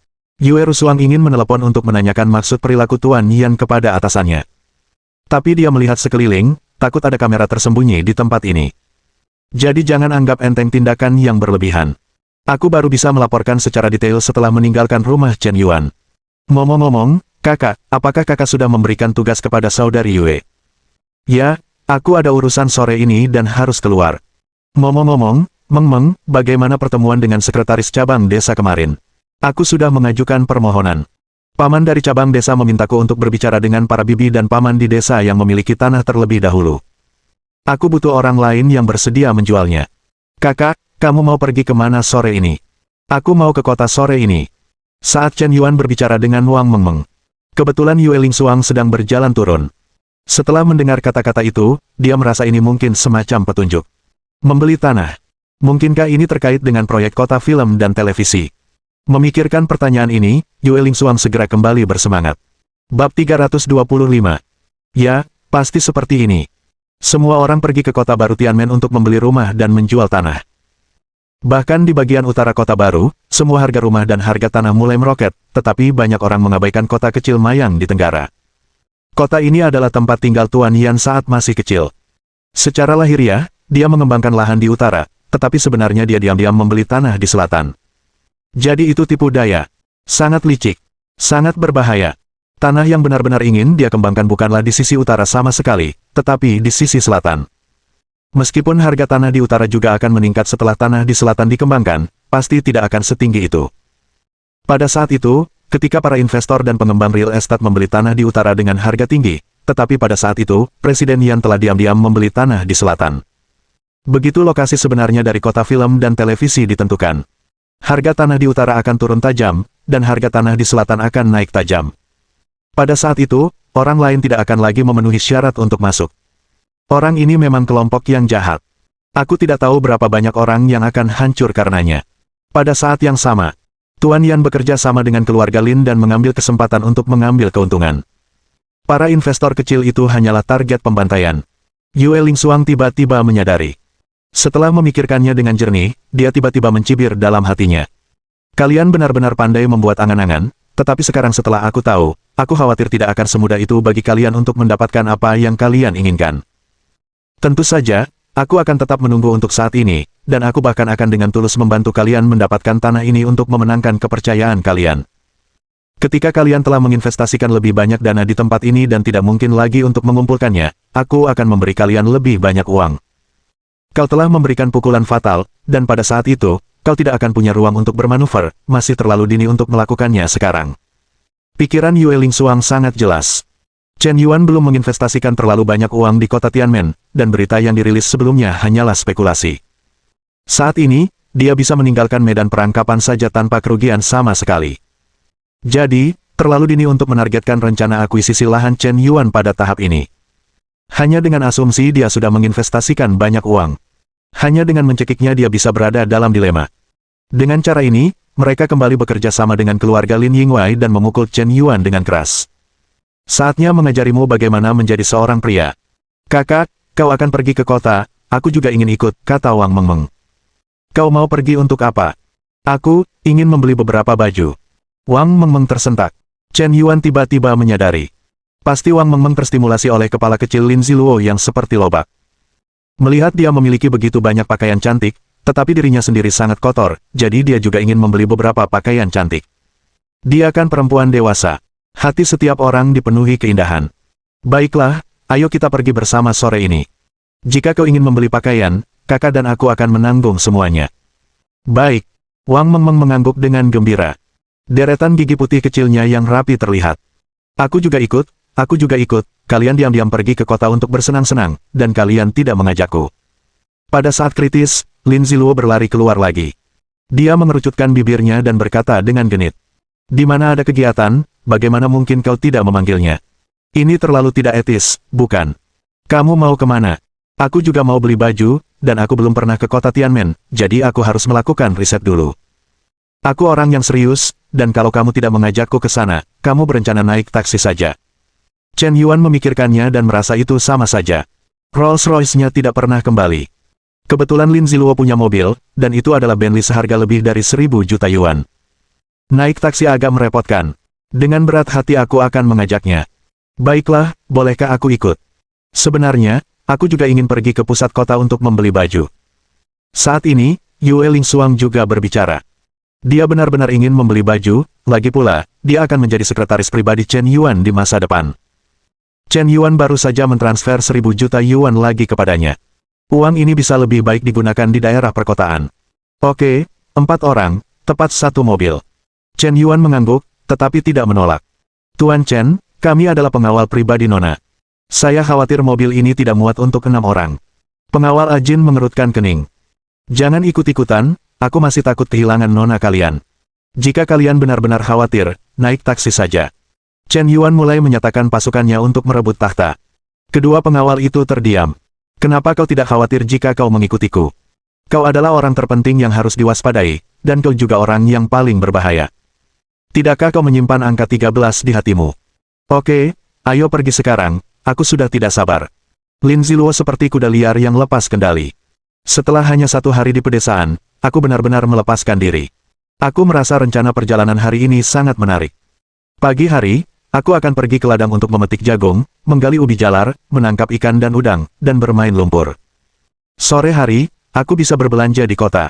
Yue Rusuang ingin menelepon untuk menanyakan maksud perilaku Tuan Yan kepada atasannya. Tapi dia melihat sekeliling, takut ada kamera tersembunyi di tempat ini. Jadi jangan anggap enteng tindakan yang berlebihan. Aku baru bisa melaporkan secara detail setelah meninggalkan rumah Chen Yuan. Ngomong-ngomong, kakak, apakah kakak sudah memberikan tugas kepada saudari Yue? Ya, aku ada urusan sore ini dan harus keluar. Ngomong-ngomong, Meng, bagaimana pertemuan dengan sekretaris cabang desa kemarin? Aku sudah mengajukan permohonan. Paman dari cabang desa memintaku untuk berbicara dengan para bibi dan paman di desa yang memiliki tanah terlebih dahulu. Aku butuh orang lain yang bersedia menjualnya. Kakak, kamu mau pergi kemana sore ini? Aku mau ke kota sore ini. Saat Chen Yuan berbicara dengan Wang Meng. Kebetulan Yue Lingsuang sedang berjalan turun. Setelah mendengar kata-kata itu, dia merasa ini mungkin semacam petunjuk. Membeli tanah. Mungkinkah ini terkait dengan proyek kota film dan televisi? Memikirkan pertanyaan ini, Yue Lingsuang segera kembali bersemangat. Bab 325. Ya, pasti seperti ini. Semua orang pergi ke kota baru Tianmen untuk membeli rumah dan menjual tanah. Bahkan di bagian utara kota baru, semua harga rumah dan harga tanah mulai meroket, tetapi banyak orang mengabaikan kota kecil Mayang di Tenggara. Kota ini adalah tempat tinggal Tuan Yan saat masih kecil. Secara lahiriah, dia mengembangkan lahan di utara, tetapi sebenarnya dia diam-diam membeli tanah di selatan. Jadi itu tipu daya. Sangat licik. Sangat berbahaya. Tanah yang benar-benar ingin dia kembangkan bukanlah di sisi utara sama sekali, tetapi di sisi selatan. Meskipun harga tanah di utara juga akan meningkat setelah tanah di selatan dikembangkan, pasti tidak akan setinggi itu. Pada saat itu, ketika para investor dan pengembang real estate membeli tanah di utara dengan harga tinggi, tetapi pada saat itu, Presiden Yan telah diam-diam membeli tanah di selatan. Begitu lokasi sebenarnya dari kota film dan televisi ditentukan. Harga tanah di utara akan turun tajam, dan harga tanah di selatan akan naik tajam. Pada saat itu, orang lain tidak akan lagi memenuhi syarat untuk masuk. Orang ini memang kelompok yang jahat. Aku tidak tahu berapa banyak orang yang akan hancur karenanya. Pada saat yang sama, Tuan Yan bekerja sama dengan keluarga Lin dan mengambil kesempatan untuk mengambil keuntungan. Para investor kecil itu hanyalah target pembantaian. Yue Lingsuang tiba-tiba menyadari. Setelah memikirkannya dengan jernih, dia tiba-tiba mencibir dalam hatinya. Kalian benar-benar pandai membuat angan-angan, tetapi sekarang setelah aku tahu, aku khawatir tidak akan semudah itu bagi kalian untuk mendapatkan apa yang kalian inginkan. Tentu saja, aku akan tetap menunggu untuk saat ini, dan aku bahkan akan dengan tulus membantu kalian mendapatkan tanah ini untuk memenangkan kepercayaan kalian. Ketika kalian telah menginvestasikan lebih banyak dana di tempat ini dan tidak mungkin lagi untuk mengumpulkannya, aku akan memberi kalian lebih banyak uang. Kau telah memberikan pukulan fatal, dan pada saat itu, kau tidak akan punya ruang untuk bermanuver, masih terlalu dini untuk melakukannya sekarang. Pikiran Yue Lingsuang sangat jelas. Chen Yuan belum menginvestasikan terlalu banyak uang di kota Tianmen, dan berita yang dirilis sebelumnya hanyalah spekulasi. Saat ini, dia bisa meninggalkan medan perang kapan saja tanpa kerugian sama sekali. Jadi, terlalu dini untuk menargetkan rencana akuisisi lahan Chen Yuan pada tahap ini. Hanya dengan asumsi dia sudah menginvestasikan banyak uang. Hanya dengan mencekiknya dia bisa berada dalam dilema. Dengan cara ini, mereka kembali bekerja sama dengan keluarga Lin Yingwei dan memukul Chen Yuan dengan keras. Saatnya mengajarimu bagaimana menjadi seorang pria. Kakak, kau akan pergi ke kota, aku juga ingin ikut, kata Wang Mengmeng. Kau mau pergi untuk apa? Aku ingin membeli beberapa baju. Wang Mengmeng tersentak. Chen Yuan tiba-tiba menyadari. Pasti Wang Mengmeng terstimulasi oleh kepala kecil Lin Ziluo yang seperti lobak. Melihat dia memiliki begitu banyak pakaian cantik, tetapi dirinya sendiri sangat kotor, jadi dia juga ingin membeli beberapa pakaian cantik. Dia kan perempuan dewasa. Hati setiap orang dipenuhi keindahan. Baiklah, ayo kita pergi bersama sore ini. Jika kau ingin membeli pakaian, kakak dan aku akan menanggung semuanya. Baik. Wang Mengmeng mengangguk dengan gembira. Deretan gigi putih kecilnya yang rapi terlihat. Aku juga ikut, kalian diam-diam pergi ke kota untuk bersenang-senang, dan kalian tidak mengajakku. Pada saat kritis, Lin Ziluo berlari keluar lagi. Dia mengerucutkan bibirnya dan berkata dengan genit. Di mana ada kegiatan, bagaimana mungkin kau tidak memanggilnya? Ini terlalu tidak etis, bukan? Kamu mau kemana? Aku juga mau beli baju, dan aku belum pernah ke kota Tianmen, jadi aku harus melakukan riset dulu. Aku orang yang serius, dan kalau kamu tidak mengajakku ke sana, kamu berencana naik taksi saja. Chen Yuan memikirkannya dan merasa itu sama saja. Rolls-Royce-nya tidak pernah kembali. Kebetulan Lin Ziluo punya mobil, dan itu adalah Bentley seharga lebih dari 1.000 juta yuan. Naik taksi agak merepotkan. Dengan berat hati aku akan mengajaknya. Baiklah, bolehkah aku ikut? Sebenarnya, aku juga ingin pergi ke pusat kota untuk membeli baju. Saat ini, Yue Lingsuang juga berbicara. Dia benar-benar ingin membeli baju, lagi pula, dia akan menjadi sekretaris pribadi Chen Yuan di masa depan. Chen Yuan baru saja mentransfer 1.000 juta yuan lagi kepadanya. Uang ini bisa lebih baik digunakan di daerah perkotaan. Oke, 4 orang, tepat 1 mobil. Chen Yuan mengangguk, tetapi tidak menolak. Tuan Chen, kami adalah pengawal pribadi Nona. Saya khawatir mobil ini tidak muat untuk 6 orang. Pengawal Ajin mengerutkan kening. Jangan ikut-ikutan, aku masih takut kehilangan Nona kalian. Jika kalian benar-benar khawatir, naik taksi saja. Chen Yuan mulai menyatakan pasukannya untuk merebut tahta. Kedua pengawal itu terdiam. Kenapa kau tidak khawatir jika kau mengikutiku? Kau adalah orang terpenting yang harus diwaspadai, dan kau juga orang yang paling berbahaya. Tidakkah kau menyimpan angka 13 di hatimu? Oke, ayo pergi sekarang, aku sudah tidak sabar. Lin Ziluo seperti kuda liar yang lepas kendali. Setelah hanya 1 hari di pedesaan, aku benar-benar melepaskan diri. Aku merasa rencana perjalanan hari ini sangat menarik. Pagi hari, aku akan pergi ke ladang untuk memetik jagung, menggali ubi jalar, menangkap ikan dan udang, dan bermain lumpur. Sore hari, aku bisa berbelanja di kota.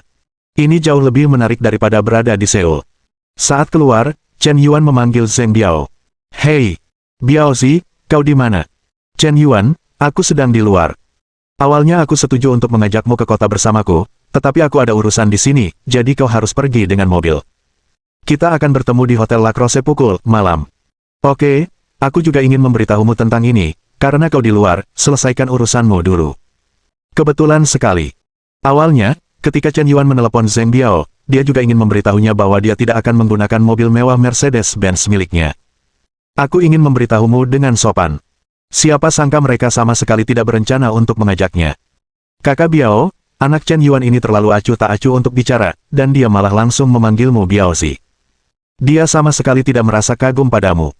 Ini jauh lebih menarik daripada berada di Seoul. Saat keluar, Chen Yuan memanggil Zheng Biao. Hei, Biaozi, kau di mana? Chen Yuan, aku sedang di luar. Awalnya aku setuju untuk mengajakmu ke kota bersamaku, tetapi aku ada urusan di sini, jadi kau harus pergi dengan mobil. Kita akan bertemu di Hotel La Crosse pukul malam. Oke, aku juga ingin memberitahumu tentang ini, karena kau di luar, selesaikan urusanmu dulu. Kebetulan sekali. Awalnya, ketika Chen Yuan menelepon Zheng Biao, dia juga ingin memberitahunya bahwa dia tidak akan menggunakan mobil mewah Mercedes-Benz miliknya. Aku ingin memberitahumu dengan sopan. Siapa sangka mereka sama sekali tidak berencana untuk mengajaknya. Kakak Biao, anak Chen Yuan ini terlalu acuh tak acuh untuk bicara, dan dia malah langsung memanggilmu Biaozi. Dia sama sekali tidak merasa kagum padamu.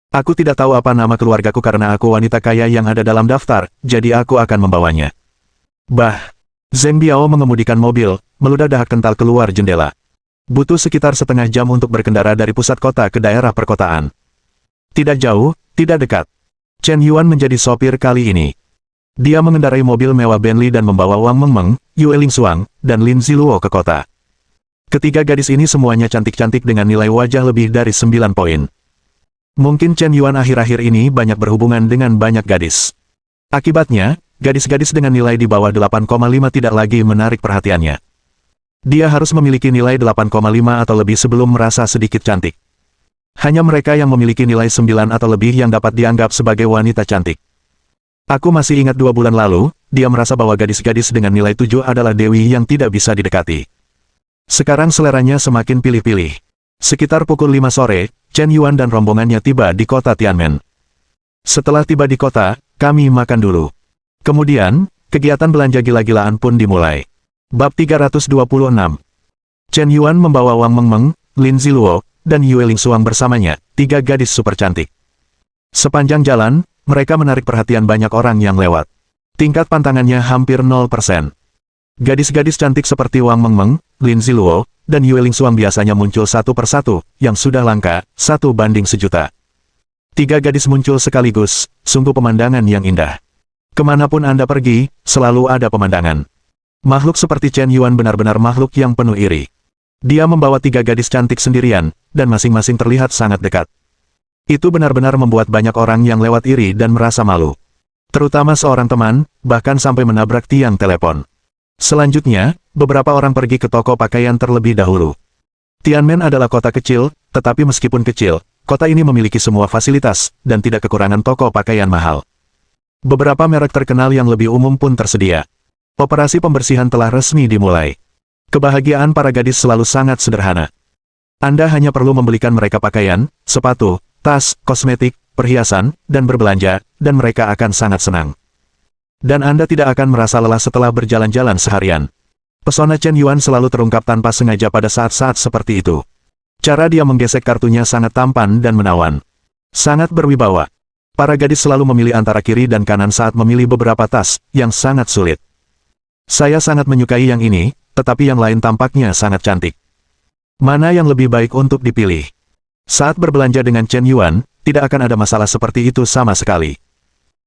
Aku tidak tahu apa nama keluargaku karena aku wanita kaya yang ada dalam daftar, jadi aku akan membawanya. Zheng Biao mengemudikan mobil, meludah dahak kental keluar jendela. Butuh sekitar setengah jam untuk berkendara dari pusat kota ke daerah perkotaan. Tidak jauh, tidak dekat. Chen Yuan menjadi sopir kali ini. Dia mengendarai mobil mewah Bentley dan membawa Wang Mengmeng, Yue Lingsuang, dan Lin Ziluo ke kota. Ketiga gadis ini semuanya cantik-cantik dengan nilai wajah lebih dari 9 poin. Mungkin Chen Yuan akhir-akhir ini banyak berhubungan dengan banyak gadis. Akibatnya, gadis-gadis dengan nilai di bawah 8,5 tidak lagi menarik perhatiannya. Dia harus memiliki nilai 8,5 atau lebih sebelum merasa sedikit cantik. Hanya mereka yang memiliki nilai 9 atau lebih yang dapat dianggap sebagai wanita cantik. Aku masih ingat 2 bulan lalu, dia merasa bahwa gadis-gadis dengan nilai 7 adalah dewi yang tidak bisa didekati. Sekarang seleranya semakin pilih-pilih. Sekitar pukul 5 sore, Chen Yuan dan rombongannya tiba di kota Tianmen. Setelah tiba di kota, kami makan dulu. Kemudian, kegiatan belanja gila-gilaan pun dimulai. Bab 326. Chen Yuan membawa Wang Mengmeng, Lin Ziluo, dan Yue Lingsuang bersamanya, 3 gadis super cantik. Sepanjang jalan, mereka menarik perhatian banyak orang yang lewat. Tingkat pantangannya hampir 0%. Gadis-gadis cantik seperti Wang Mengmeng, Lin Ziluo, dan Yue Lingsuang biasanya muncul satu persatu, yang sudah langka, 1 banding sejuta. 3 gadis muncul sekaligus, sungguh pemandangan yang indah. Kemanapun Anda pergi, selalu ada pemandangan. Makhluk seperti Chen Yuan benar-benar makhluk yang penuh iri. Dia membawa 3 gadis cantik sendirian, dan masing-masing terlihat sangat dekat. Itu benar-benar membuat banyak orang yang lewat iri dan merasa malu. Terutama seorang teman, bahkan sampai menabrak tiang telepon. Selanjutnya, beberapa orang pergi ke toko pakaian terlebih dahulu. Tianmen adalah kota kecil, tetapi meskipun kecil, kota ini memiliki semua fasilitas, dan tidak kekurangan toko pakaian mahal. Beberapa merek terkenal yang lebih umum pun tersedia. Operasi pembersihan telah resmi dimulai. Kebahagiaan para gadis selalu sangat sederhana. Anda hanya perlu membelikan mereka pakaian, sepatu, tas, kosmetik, perhiasan, dan berbelanja, dan mereka akan sangat senang. Dan Anda tidak akan merasa lelah setelah berjalan-jalan seharian. Pesona Chen Yuan selalu terungkap tanpa sengaja pada saat-saat seperti itu. Cara dia menggesek kartunya sangat tampan dan menawan. Sangat berwibawa. Para gadis selalu memilih antara kiri dan kanan saat memilih beberapa tas, yang sangat sulit. Saya sangat menyukai yang ini, tetapi yang lain tampaknya sangat cantik. Mana yang lebih baik untuk dipilih? Saat berbelanja dengan Chen Yuan, tidak akan ada masalah seperti itu sama sekali.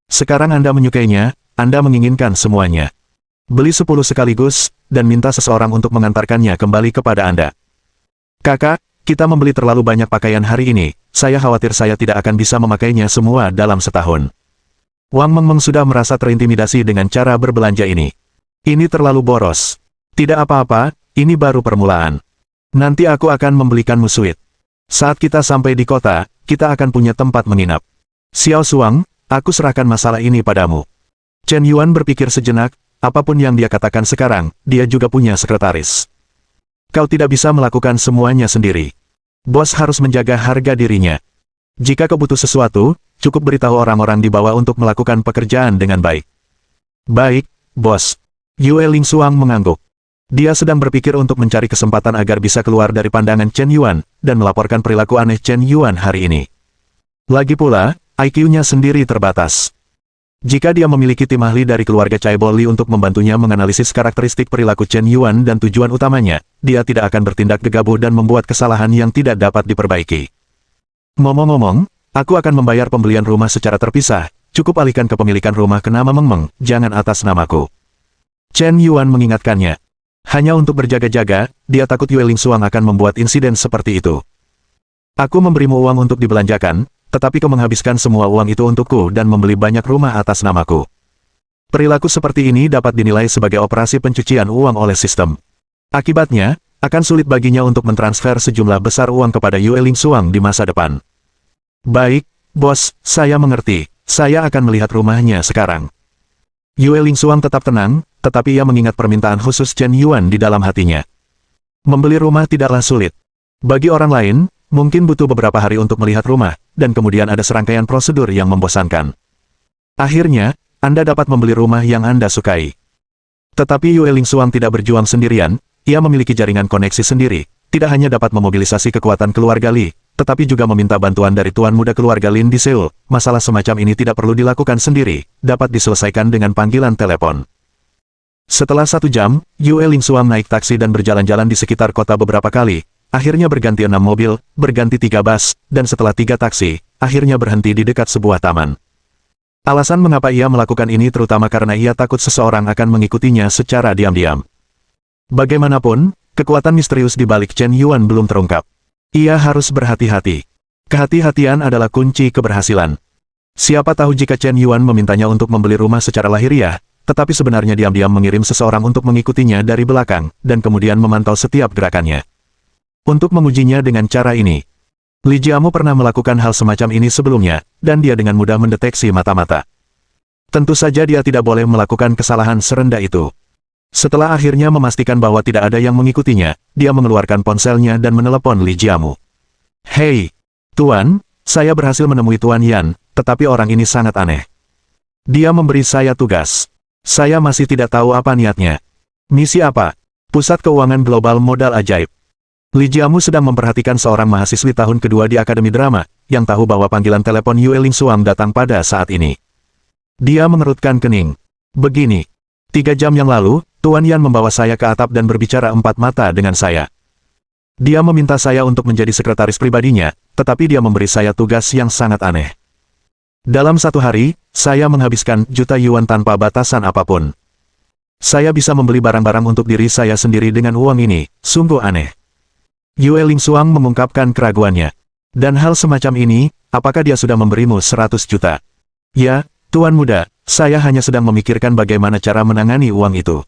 Sekarang Anda menyukainya, Anda menginginkan semuanya. Beli 10 sekaligus, dan minta seseorang untuk mengantarkannya kembali kepada Anda. Kakak, kita membeli terlalu banyak pakaian hari ini, saya khawatir saya tidak akan bisa memakainya semua dalam setahun. Wang Mengmeng sudah merasa terintimidasi dengan cara berbelanja ini. Ini terlalu boros. Tidak apa-apa, ini baru permulaan. Nanti aku akan membelikanmu suite. Saat kita sampai di kota, kita akan punya tempat menginap. Xiao Suang, aku serahkan masalah ini padamu. Chen Yuan berpikir sejenak, apapun yang dia katakan sekarang, dia juga punya sekretaris. Kau tidak bisa melakukan semuanya sendiri. Bos harus menjaga harga dirinya. Jika kau butuh sesuatu, cukup beritahu orang-orang di bawah untuk melakukan pekerjaan dengan baik. Baik, bos. Yue Lingsuang mengangguk. Dia sedang berpikir untuk mencari kesempatan agar bisa keluar dari pandangan Chen Yuan, dan melaporkan perilaku aneh Chen Yuan hari ini. Lagi pula, IQ-nya sendiri terbatas. Jika dia memiliki tim ahli dari keluarga Chaebol Li untuk membantunya menganalisis karakteristik perilaku Chen Yuan dan tujuan utamanya, dia tidak akan bertindak gegabah dan membuat kesalahan yang tidak dapat diperbaiki. Ngomong-ngomong, aku akan membayar pembelian rumah secara terpisah, cukup alihkan kepemilikan rumah ke nama Meng Meng, jangan atas namaku. Chen Yuan mengingatkannya. Hanya untuk berjaga-jaga, dia takut Yue Lingsuang akan membuat insiden seperti itu. Aku memberimu uang untuk dibelanjakan, tetapi kau menghabiskan semua uang itu untukku dan membeli banyak rumah atas namaku. Perilaku seperti ini dapat dinilai sebagai operasi pencucian uang oleh sistem. Akibatnya, akan sulit baginya untuk mentransfer sejumlah besar uang kepada Yue Lingsuang di masa depan. Baik, bos, saya mengerti. Saya akan melihat rumahnya sekarang. Yue Lingsuang tetap tenang, tetapi ia mengingat permintaan khusus Chen Yuan di dalam hatinya. Membeli rumah tidaklah sulit. Bagi orang lain, mungkin butuh beberapa hari untuk melihat rumah, dan kemudian ada serangkaian prosedur yang membosankan. Akhirnya, Anda dapat membeli rumah yang Anda sukai. Tetapi Yue Lingsuang tidak berjuang sendirian, ia memiliki jaringan koneksi sendiri, tidak hanya dapat memobilisasi kekuatan keluarga Li, tetapi juga meminta bantuan dari tuan muda keluarga Lin di Seoul. Masalah semacam ini tidak perlu dilakukan sendiri, dapat diselesaikan dengan panggilan telepon. Setelah 1 jam, Yue Lingsuang naik taksi dan berjalan-jalan di sekitar kota beberapa kali. Akhirnya berganti 6 mobil, berganti 3 bus, dan setelah 3 taksi, akhirnya berhenti di dekat sebuah taman. Alasan mengapa ia melakukan ini terutama karena ia takut seseorang akan mengikutinya secara diam-diam. Bagaimanapun, kekuatan misterius di balik Chen Yuan belum terungkap. Ia harus berhati-hati. Kehati-hatian adalah kunci keberhasilan. Siapa tahu jika Chen Yuan memintanya untuk membeli rumah secara lahiriah, tetapi sebenarnya diam-diam mengirim seseorang untuk mengikutinya dari belakang, dan kemudian memantau setiap gerakannya. Untuk mengujinya dengan cara ini, Li Jiamu pernah melakukan hal semacam ini sebelumnya, dan dia dengan mudah mendeteksi mata-mata. Tentu saja dia tidak boleh melakukan kesalahan serendah itu. Setelah akhirnya memastikan bahwa tidak ada yang mengikutinya, dia mengeluarkan ponselnya dan menelepon Li Jiamu. Hei, Tuan, saya berhasil menemui Tuan Yan, tetapi orang ini sangat aneh. Dia memberi saya tugas. Saya masih tidak tahu apa niatnya. Misi apa? Pusat Keuangan Global Modal Ajaib. Li Jiamu sedang memperhatikan seorang mahasiswi tahun kedua di Akademi Drama, yang tahu bahwa panggilan telepon Yue Lingsuang datang pada saat ini. Dia mengerutkan kening. Begini, 3 jam yang lalu, Tuan Yan membawa saya ke atap dan berbicara 4 mata dengan saya. Dia meminta saya untuk menjadi sekretaris pribadinya, tetapi dia memberi saya tugas yang sangat aneh. Dalam 1 hari, saya menghabiskan juta yuan tanpa batasan apapun. Saya bisa membeli barang-barang untuk diri saya sendiri dengan uang ini, sungguh aneh. Yue Lingsuang mengungkapkan keraguannya. Dan hal semacam ini, apakah dia sudah memberimu 100 juta? Ya, Tuan Muda, saya hanya sedang memikirkan bagaimana cara menangani uang itu.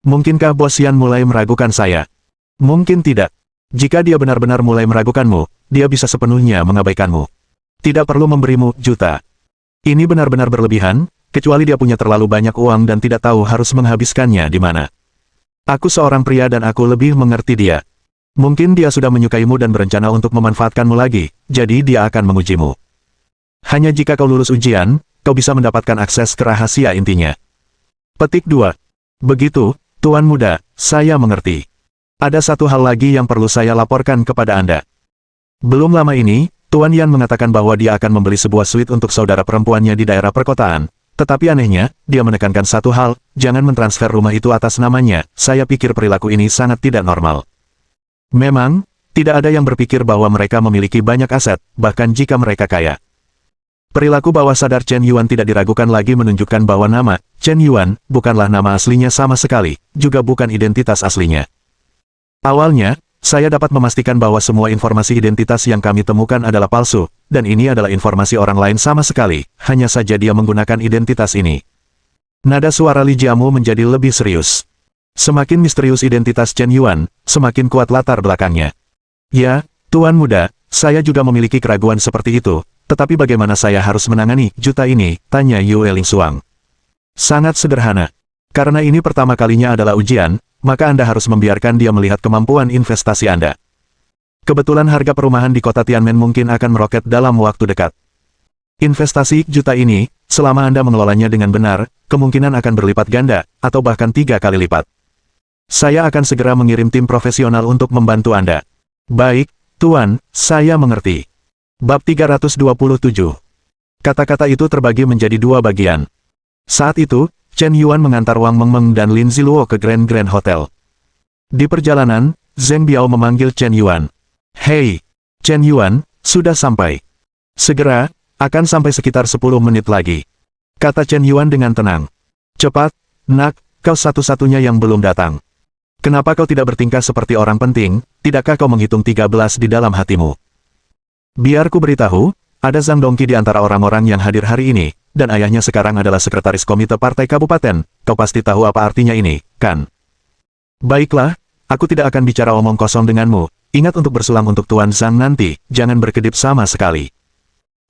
Mungkinkah Bos Yan mulai meragukan saya? Mungkin tidak. Jika dia benar-benar mulai meragukanmu, dia bisa sepenuhnya mengabaikanmu. Tidak perlu memberimu juta. Ini benar-benar berlebihan, kecuali dia punya terlalu banyak uang dan tidak tahu harus menghabiskannya di mana. Aku seorang pria dan aku lebih mengerti dia. Mungkin dia sudah menyukaimu dan berencana untuk memanfaatkanmu lagi, jadi dia akan mengujimu. Hanya jika kau lulus ujian, kau bisa mendapatkan akses ke rahasia intinya. Petik 2. Begitu, Tuan Muda, saya mengerti. Ada satu hal lagi yang perlu saya laporkan kepada Anda. Belum lama ini, Tuan Yan mengatakan bahwa dia akan membeli sebuah suite untuk saudara perempuannya di daerah perkotaan. Tetapi anehnya, dia menekankan satu hal, jangan mentransfer rumah itu atas namanya. Saya pikir perilaku ini sangat tidak normal. Memang, tidak ada yang berpikir bahwa mereka memiliki banyak aset, bahkan jika mereka kaya. Perilaku bawah sadar Chen Yuan tidak diragukan lagi menunjukkan bahwa nama Chen Yuan bukanlah nama aslinya sama sekali, juga bukan identitas aslinya. Awalnya, saya dapat memastikan bahwa semua informasi identitas yang kami temukan adalah palsu, dan ini adalah informasi orang lain sama sekali, hanya saja dia menggunakan identitas ini. Nada suara Li Jiamu menjadi lebih serius. Semakin misterius identitas Chen Yuan, semakin kuat latar belakangnya. Ya, Tuan Muda, saya juga memiliki keraguan seperti itu, tetapi bagaimana saya harus menangani juta ini, tanya Yue Lingsuang. Sangat sederhana. Karena ini pertama kalinya adalah ujian, maka Anda harus membiarkan dia melihat kemampuan investasi Anda. Kebetulan harga perumahan di kota Tianmen mungkin akan meroket dalam waktu dekat. Investasi juta ini, selama Anda mengelolanya dengan benar, kemungkinan akan berlipat ganda, atau bahkan 3 kali lipat. Saya akan segera mengirim tim profesional untuk membantu Anda. Baik, Tuan, saya mengerti. Bab 327. Kata-kata itu terbagi menjadi dua bagian. Saat itu, Chen Yuan mengantar Wang Mengmeng dan Lin Ziluo ke Grand Hotel. Di perjalanan, Zheng Biao memanggil Chen Yuan. "Hei, Chen Yuan, sudah sampai." "Segera, akan sampai sekitar 10 menit lagi," kata Chen Yuan dengan tenang. "Cepat, nak, kau satu-satunya yang belum datang. Kenapa kau tidak bertingkah seperti orang penting, tidakkah kau menghitung 13 di dalam hatimu?" "Biar ku beritahu, ada Zhang Dongqi di antara orang-orang yang hadir hari ini, dan ayahnya sekarang adalah sekretaris komite partai kabupaten, kau pasti tahu apa artinya ini, kan?" "Baiklah, aku tidak akan bicara omong kosong denganmu, ingat untuk bersulang untuk Tuan Zhang nanti, jangan berkedip sama sekali."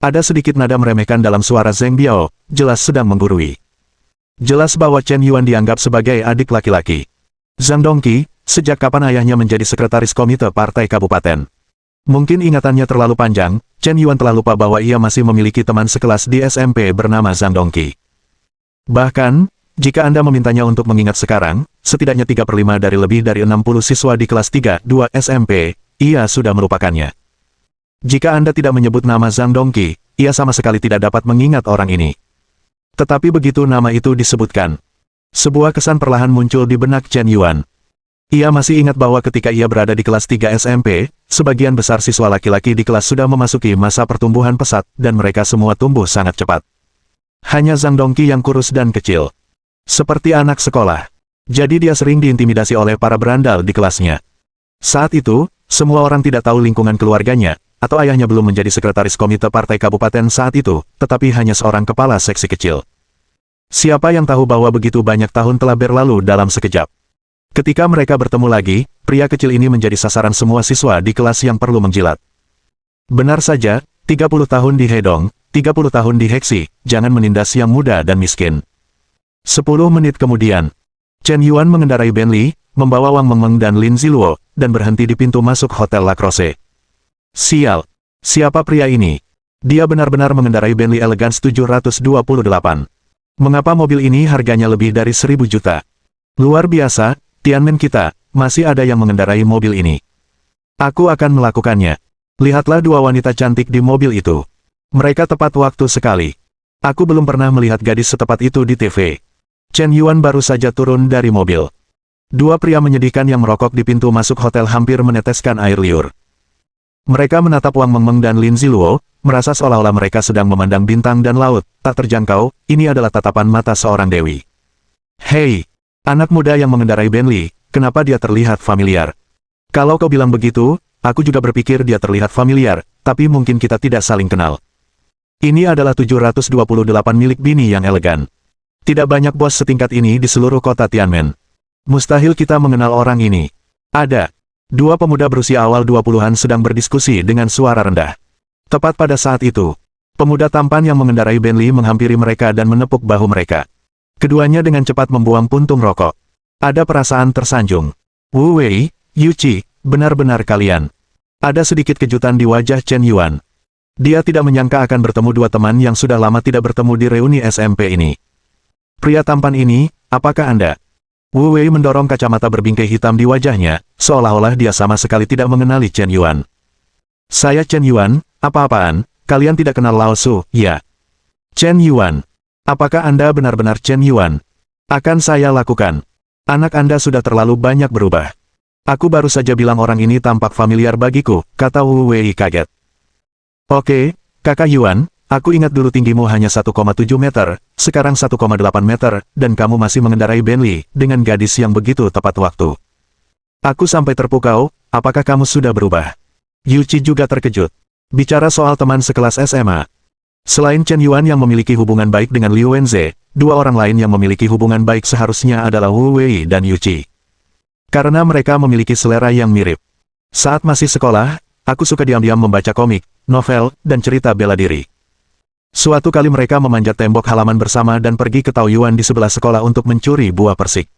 Ada sedikit nada meremehkan dalam suara Zheng Biao, jelas sedang menggurui. Jelas bahwa Chen Yuan dianggap sebagai adik laki-laki. Zhang Dongqi, sejak kapan ayahnya menjadi sekretaris komite partai kabupaten? Mungkin ingatannya terlalu panjang, Chen Yuan telah lupa bahwa ia masih memiliki teman sekelas di SMP bernama Zhang Dongqi. Bahkan, jika Anda memintanya untuk mengingat sekarang, setidaknya 3/5 dari lebih dari 60 siswa di kelas 3-2 SMP, ia sudah melupakannya. Jika Anda tidak menyebut nama Zhang Dongqi, ia sama sekali tidak dapat mengingat orang ini. Tetapi begitu nama itu disebutkan, sebuah kesan perlahan muncul di benak Chen Yuan. Ia masih ingat bahwa ketika ia berada di kelas 3 SMP, sebagian besar siswa laki-laki di kelas sudah memasuki masa pertumbuhan pesat, dan mereka semua tumbuh sangat cepat. Hanya Zhang Dongqi yang kurus dan kecil. Seperti anak sekolah. Jadi dia sering diintimidasi oleh para berandal di kelasnya. Saat itu, semua orang tidak tahu lingkungan keluarganya, atau ayahnya belum menjadi sekretaris komite partai kabupaten saat itu, tetapi hanya seorang kepala seksi kecil. Siapa yang tahu bahwa begitu banyak tahun telah berlalu dalam sekejap. Ketika mereka bertemu lagi, pria kecil ini menjadi sasaran semua siswa di kelas yang perlu menjilat. Benar saja, 30 tahun di Hedong, 30 tahun di Heksi, jangan menindas yang muda dan miskin. 10 menit kemudian, Chen Yuan mengendarai Bentley, membawa Wang Mengmeng dan Lin Ziluo, dan berhenti di pintu masuk Hotel La Crosse. Sial, siapa pria ini? Dia benar-benar mengendarai Bentley Elegance 728. Mengapa mobil ini harganya lebih dari 1.000 juta? Luar biasa, Tianmen kita, masih ada yang mengendarai mobil ini. Aku akan melakukannya. Lihatlah dua wanita cantik di mobil itu. Mereka tepat waktu sekali. Aku belum pernah melihat gadis setepat itu di TV. Chen Yuan baru saja turun dari mobil. Dua pria menyedihkan yang merokok di pintu masuk hotel hampir meneteskan air liur. Mereka menatap Wang Mengmeng dan Lin Ziluo, merasa seolah-olah mereka sedang memandang bintang dan laut, tak terjangkau, ini adalah tatapan mata seorang dewi. "Hei, anak muda yang mengendarai Bentley, kenapa dia terlihat familiar?" "Kalau kau bilang begitu, aku juga berpikir dia terlihat familiar, tapi mungkin kita tidak saling kenal. Ini adalah 728 milik bini yang elegan. Tidak banyak bos setingkat ini di seluruh kota Tianmen. Mustahil kita mengenal orang ini." Ada. Dua pemuda berusia awal 20-an sedang berdiskusi dengan suara rendah. Tepat pada saat itu, pemuda tampan yang mengendarai Bentley menghampiri mereka dan menepuk bahu mereka. Keduanya dengan cepat membuang puntung rokok. Ada perasaan tersanjung. "Wu Wei, Yu Qi, benar-benar kalian." Ada sedikit kejutan di wajah Chen Yuan. Dia tidak menyangka akan bertemu dua teman yang sudah lama tidak bertemu di reuni SMP ini. "Pria tampan ini, apakah Anda?" Wu Wei mendorong kacamata berbingkai hitam di wajahnya, seolah-olah dia sama sekali tidak mengenali Chen Yuan. "Saya Chen Yuan, apa-apaan, kalian tidak kenal Lao Su, ya?" "Chen Yuan. Apakah Anda benar-benar Chen Yuan?" "Akan saya lakukan. Anak Anda sudah terlalu banyak berubah. Aku baru saja bilang orang ini tampak familiar bagiku," kata Wu Wei kaget. "Oke, kakak Yuan, aku ingat dulu tinggimu hanya 1,7 meter, sekarang 1,8 meter, dan kamu masih mengendarai Bentley, dengan gadis yang begitu tepat waktu. Aku sampai terpukau, apakah kamu sudah berubah?" Yu Qi juga terkejut. Bicara soal teman sekelas SMA. Selain Chen Yuan yang memiliki hubungan baik dengan Liu Wenze, dua orang lain yang memiliki hubungan baik seharusnya adalah Wu Wei dan Yu Qi. Karena mereka memiliki selera yang mirip. Saat masih sekolah, aku suka diam-diam membaca komik, novel, dan cerita bela diri. Suatu kali mereka memanjat tembok halaman bersama dan pergi ke Taoyuan di sebelah sekolah untuk mencuri buah persik.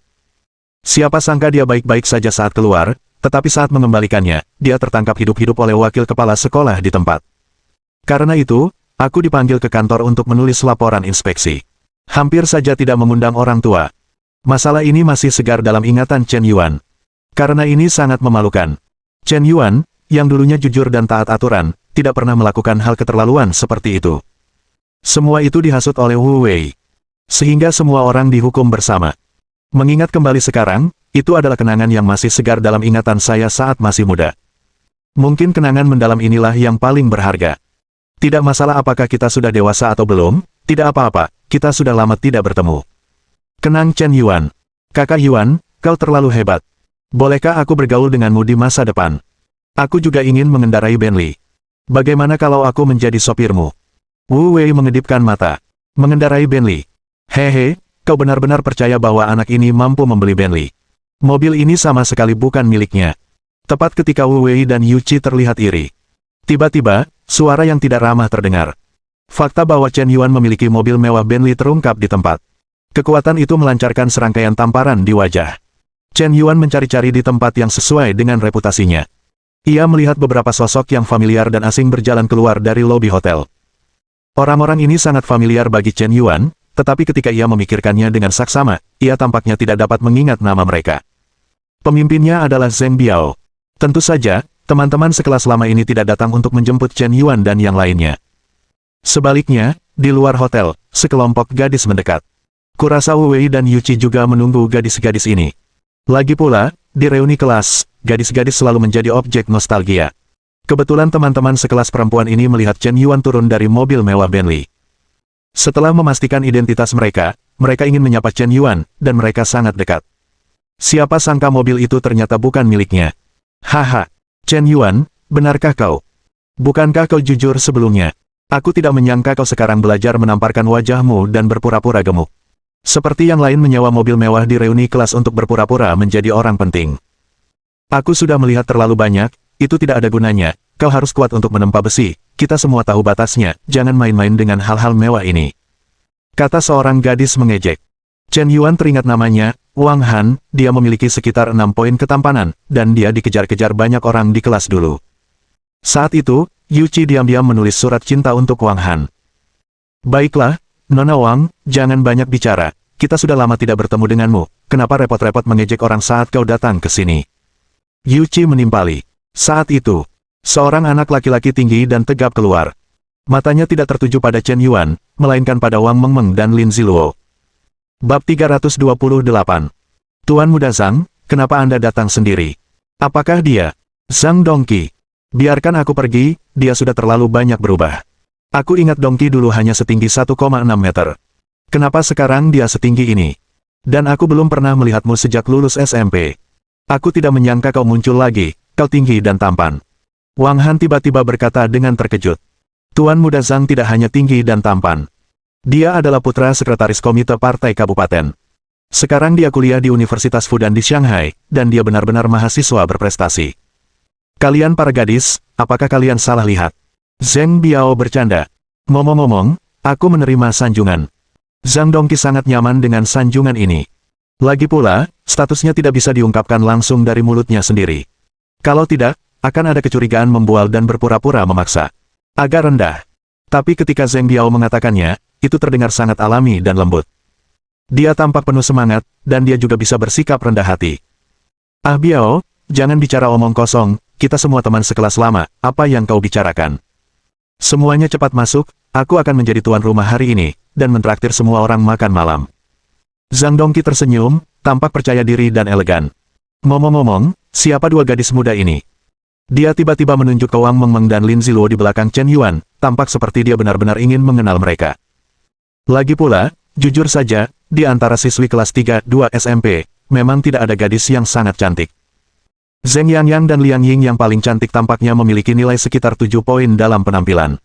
Siapa sangka dia baik-baik saja saat keluar, tetapi saat mengembalikannya, dia tertangkap hidup-hidup oleh wakil kepala sekolah di tempat. Karena itu, aku dipanggil ke kantor untuk menulis laporan inspeksi. Hampir saja tidak mengundang orang tua. Masalah ini masih segar dalam ingatan Chen Yuan. Karena ini sangat memalukan. Chen Yuan, yang dulunya jujur dan taat aturan, tidak pernah melakukan hal keterlaluan seperti itu. Semua itu dihasut oleh Wu Wei. Sehingga semua orang dihukum bersama. Mengingat kembali sekarang, itu adalah kenangan yang masih segar dalam ingatan saya saat masih muda. Mungkin kenangan mendalam inilah yang paling berharga. Tidak masalah apakah kita sudah dewasa atau belum, tidak apa-apa, kita sudah lama tidak bertemu. Kenang Chen Yuan. Kakak Yuan, kau terlalu hebat. Bolehkah aku bergaul denganmu di masa depan? Aku juga ingin mengendarai Bentley. Bagaimana kalau aku menjadi sopirmu? Wu Wei mengedipkan mata. Mengendarai Bentley. Hehe, kau benar-benar percaya bahwa anak ini mampu membeli Bentley. Mobil ini sama sekali bukan miliknya. Tepat ketika Wu Wei dan Yu Qi terlihat iri. Tiba-tiba, suara yang tidak ramah terdengar. Fakta bahwa Chen Yuan memiliki mobil mewah Bentley terungkap di tempat. Kekuatan itu melancarkan serangkaian tamparan di wajah. Chen Yuan mencari-cari di tempat yang sesuai dengan reputasinya. Ia melihat beberapa sosok yang familiar dan asing berjalan keluar dari lobi hotel. Orang-orang ini sangat familiar bagi Chen Yuan, tetapi ketika ia memikirkannya dengan saksama, ia tampaknya tidak dapat mengingat nama mereka. Pemimpinnya adalah Zheng Biao. Tentu saja, teman-teman sekelas lama ini tidak datang untuk menjemput Chen Yuan dan yang lainnya. Sebaliknya, di luar hotel, sekelompok gadis mendekat. Kurasa Wu Wei dan Yu Qi juga menunggu gadis-gadis ini. Lagi pula, di reuni kelas, gadis-gadis selalu menjadi objek nostalgia. Kebetulan teman-teman sekelas perempuan ini melihat Chen Yuan turun dari mobil mewah Bentley. Setelah memastikan identitas mereka, mereka ingin menyapa Chen Yuan, dan mereka sangat dekat. Siapa sangka mobil itu ternyata bukan miliknya. Haha, Chen Yuan, benarkah kau? Bukankah kau jujur sebelumnya? Aku tidak menyangka kau sekarang belajar menamparkan wajahmu dan berpura-pura gemuk. Seperti yang lain menyewa mobil mewah di reuni kelas untuk berpura-pura menjadi orang penting. Aku sudah melihat terlalu banyak, itu tidak ada gunanya, kau harus kuat untuk menempa besi, kita semua tahu batasnya, jangan main-main dengan hal-hal mewah ini. Kata seorang gadis mengejek. Chen Yuan teringat namanya, Wang Han, dia memiliki sekitar 6 poin ketampanan, dan dia dikejar-kejar banyak orang di kelas dulu. Saat itu, Yu Qi diam-diam menulis surat cinta untuk Wang Han. Baiklah, Nona Wang, jangan banyak bicara, kita sudah lama tidak bertemu denganmu, kenapa repot-repot mengejek orang saat kau datang ke sini? Yu Qi menimpali. Saat itu, seorang anak laki-laki tinggi dan tegap keluar. Matanya tidak tertuju pada Chen Yuan, melainkan pada Wang Mengmeng dan Lin Ziluo. Bab 328. Tuan Muda Zhang, kenapa Anda datang sendiri? Apakah dia? Zhang Dongqi. Biarkan aku pergi, dia sudah terlalu banyak berubah. Aku ingat Dongqi dulu hanya setinggi 1,6 meter. Kenapa sekarang dia setinggi ini? Dan aku belum pernah melihatmu sejak lulus SMP. Aku tidak menyangka kau muncul lagi, kau tinggi dan tampan. Wang Han tiba-tiba berkata dengan terkejut. Tuan Muda Zhang tidak hanya tinggi dan tampan. Dia adalah putra sekretaris komite partai kabupaten. Sekarang dia kuliah di Universitas Fudan di Shanghai, dan dia benar-benar mahasiswa berprestasi. Kalian para gadis, apakah kalian salah lihat? Zheng Biao bercanda. Ngomong-ngomong, aku menerima sanjungan. Zhang Dongqi sangat nyaman dengan sanjungan ini. Lagi pula, statusnya tidak bisa diungkapkan langsung dari mulutnya sendiri. Kalau tidak, akan ada kecurigaan membual dan berpura-pura memaksa. Agak rendah. Tapi ketika Zheng Biao mengatakannya, itu terdengar sangat alami dan lembut. Dia tampak penuh semangat, dan dia juga bisa bersikap rendah hati. Ah Biao, jangan bicara omong kosong, kita semua teman sekelas lama, apa yang kau bicarakan? Semuanya cepat masuk, aku akan menjadi tuan rumah hari ini, dan mentraktir semua orang makan malam. Zhang Dongqi tersenyum, tampak percaya diri dan elegan. Ngomong-ngomong, siapa dua gadis muda ini? Dia tiba-tiba menunjuk ke Wang Mengmeng dan Lin Ziluo di belakang Chen Yuan, tampak seperti dia benar-benar ingin mengenal mereka. Lagi pula, jujur saja, di antara siswi kelas 3-2 SMP, memang tidak ada gadis yang sangat cantik. Zheng Yangyang dan Liang Ying yang paling cantik tampaknya memiliki nilai sekitar 7 poin dalam penampilan.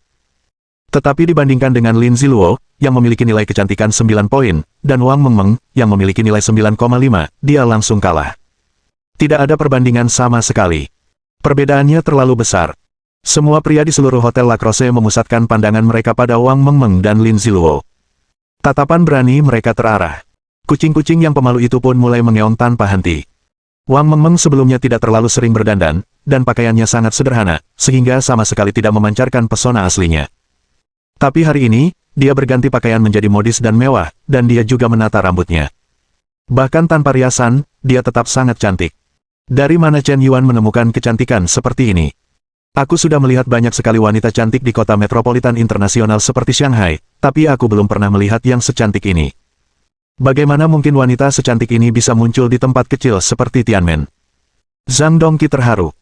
Tetapi dibandingkan dengan Lin Ziluo, yang memiliki nilai kecantikan 9 poin, dan Wang Mengmeng, yang memiliki nilai 9,5, dia langsung kalah. Tidak ada perbandingan sama sekali. Perbedaannya terlalu besar. Semua pria di seluruh hotel Lacrosse memusatkan pandangan mereka pada Wang Mengmeng dan Lin Ziluo. Tatapan berani mereka terarah. Kucing-kucing yang pemalu itu pun mulai mengeong tanpa henti. Wang Mengmeng sebelumnya tidak terlalu sering berdandan, dan pakaiannya sangat sederhana, sehingga sama sekali tidak memancarkan pesona aslinya. Tapi hari ini, dia berganti pakaian menjadi modis dan mewah, dan dia juga menata rambutnya. Bahkan tanpa riasan, dia tetap sangat cantik. Dari mana Chen Yuan menemukan kecantikan seperti ini? Aku sudah melihat banyak sekali wanita cantik di kota metropolitan internasional seperti Shanghai, tapi aku belum pernah melihat yang secantik ini. Bagaimana mungkin wanita secantik ini bisa muncul di tempat kecil seperti Tianmen? Zhang Dongqi terharu.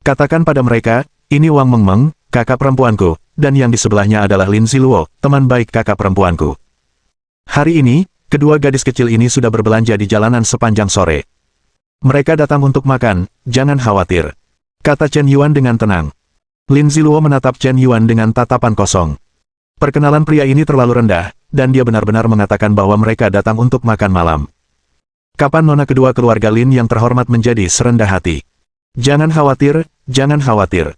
Katakan pada mereka, ini Wang Mengmeng, kakak perempuanku, dan yang di sebelahnya adalah Lin Ziluo, teman baik kakak perempuanku. Hari ini, kedua gadis kecil ini sudah berbelanja di jalanan sepanjang sore. Mereka datang untuk makan, jangan khawatir, kata Chen Yuan dengan tenang. Lin Ziluo menatap Chen Yuan dengan tatapan kosong. Perkenalan pria ini terlalu rendah, dan dia benar-benar mengatakan bahwa mereka datang untuk makan malam. Kapan nona kedua keluarga Lin yang terhormat menjadi serendah hati? Jangan khawatir, jangan khawatir.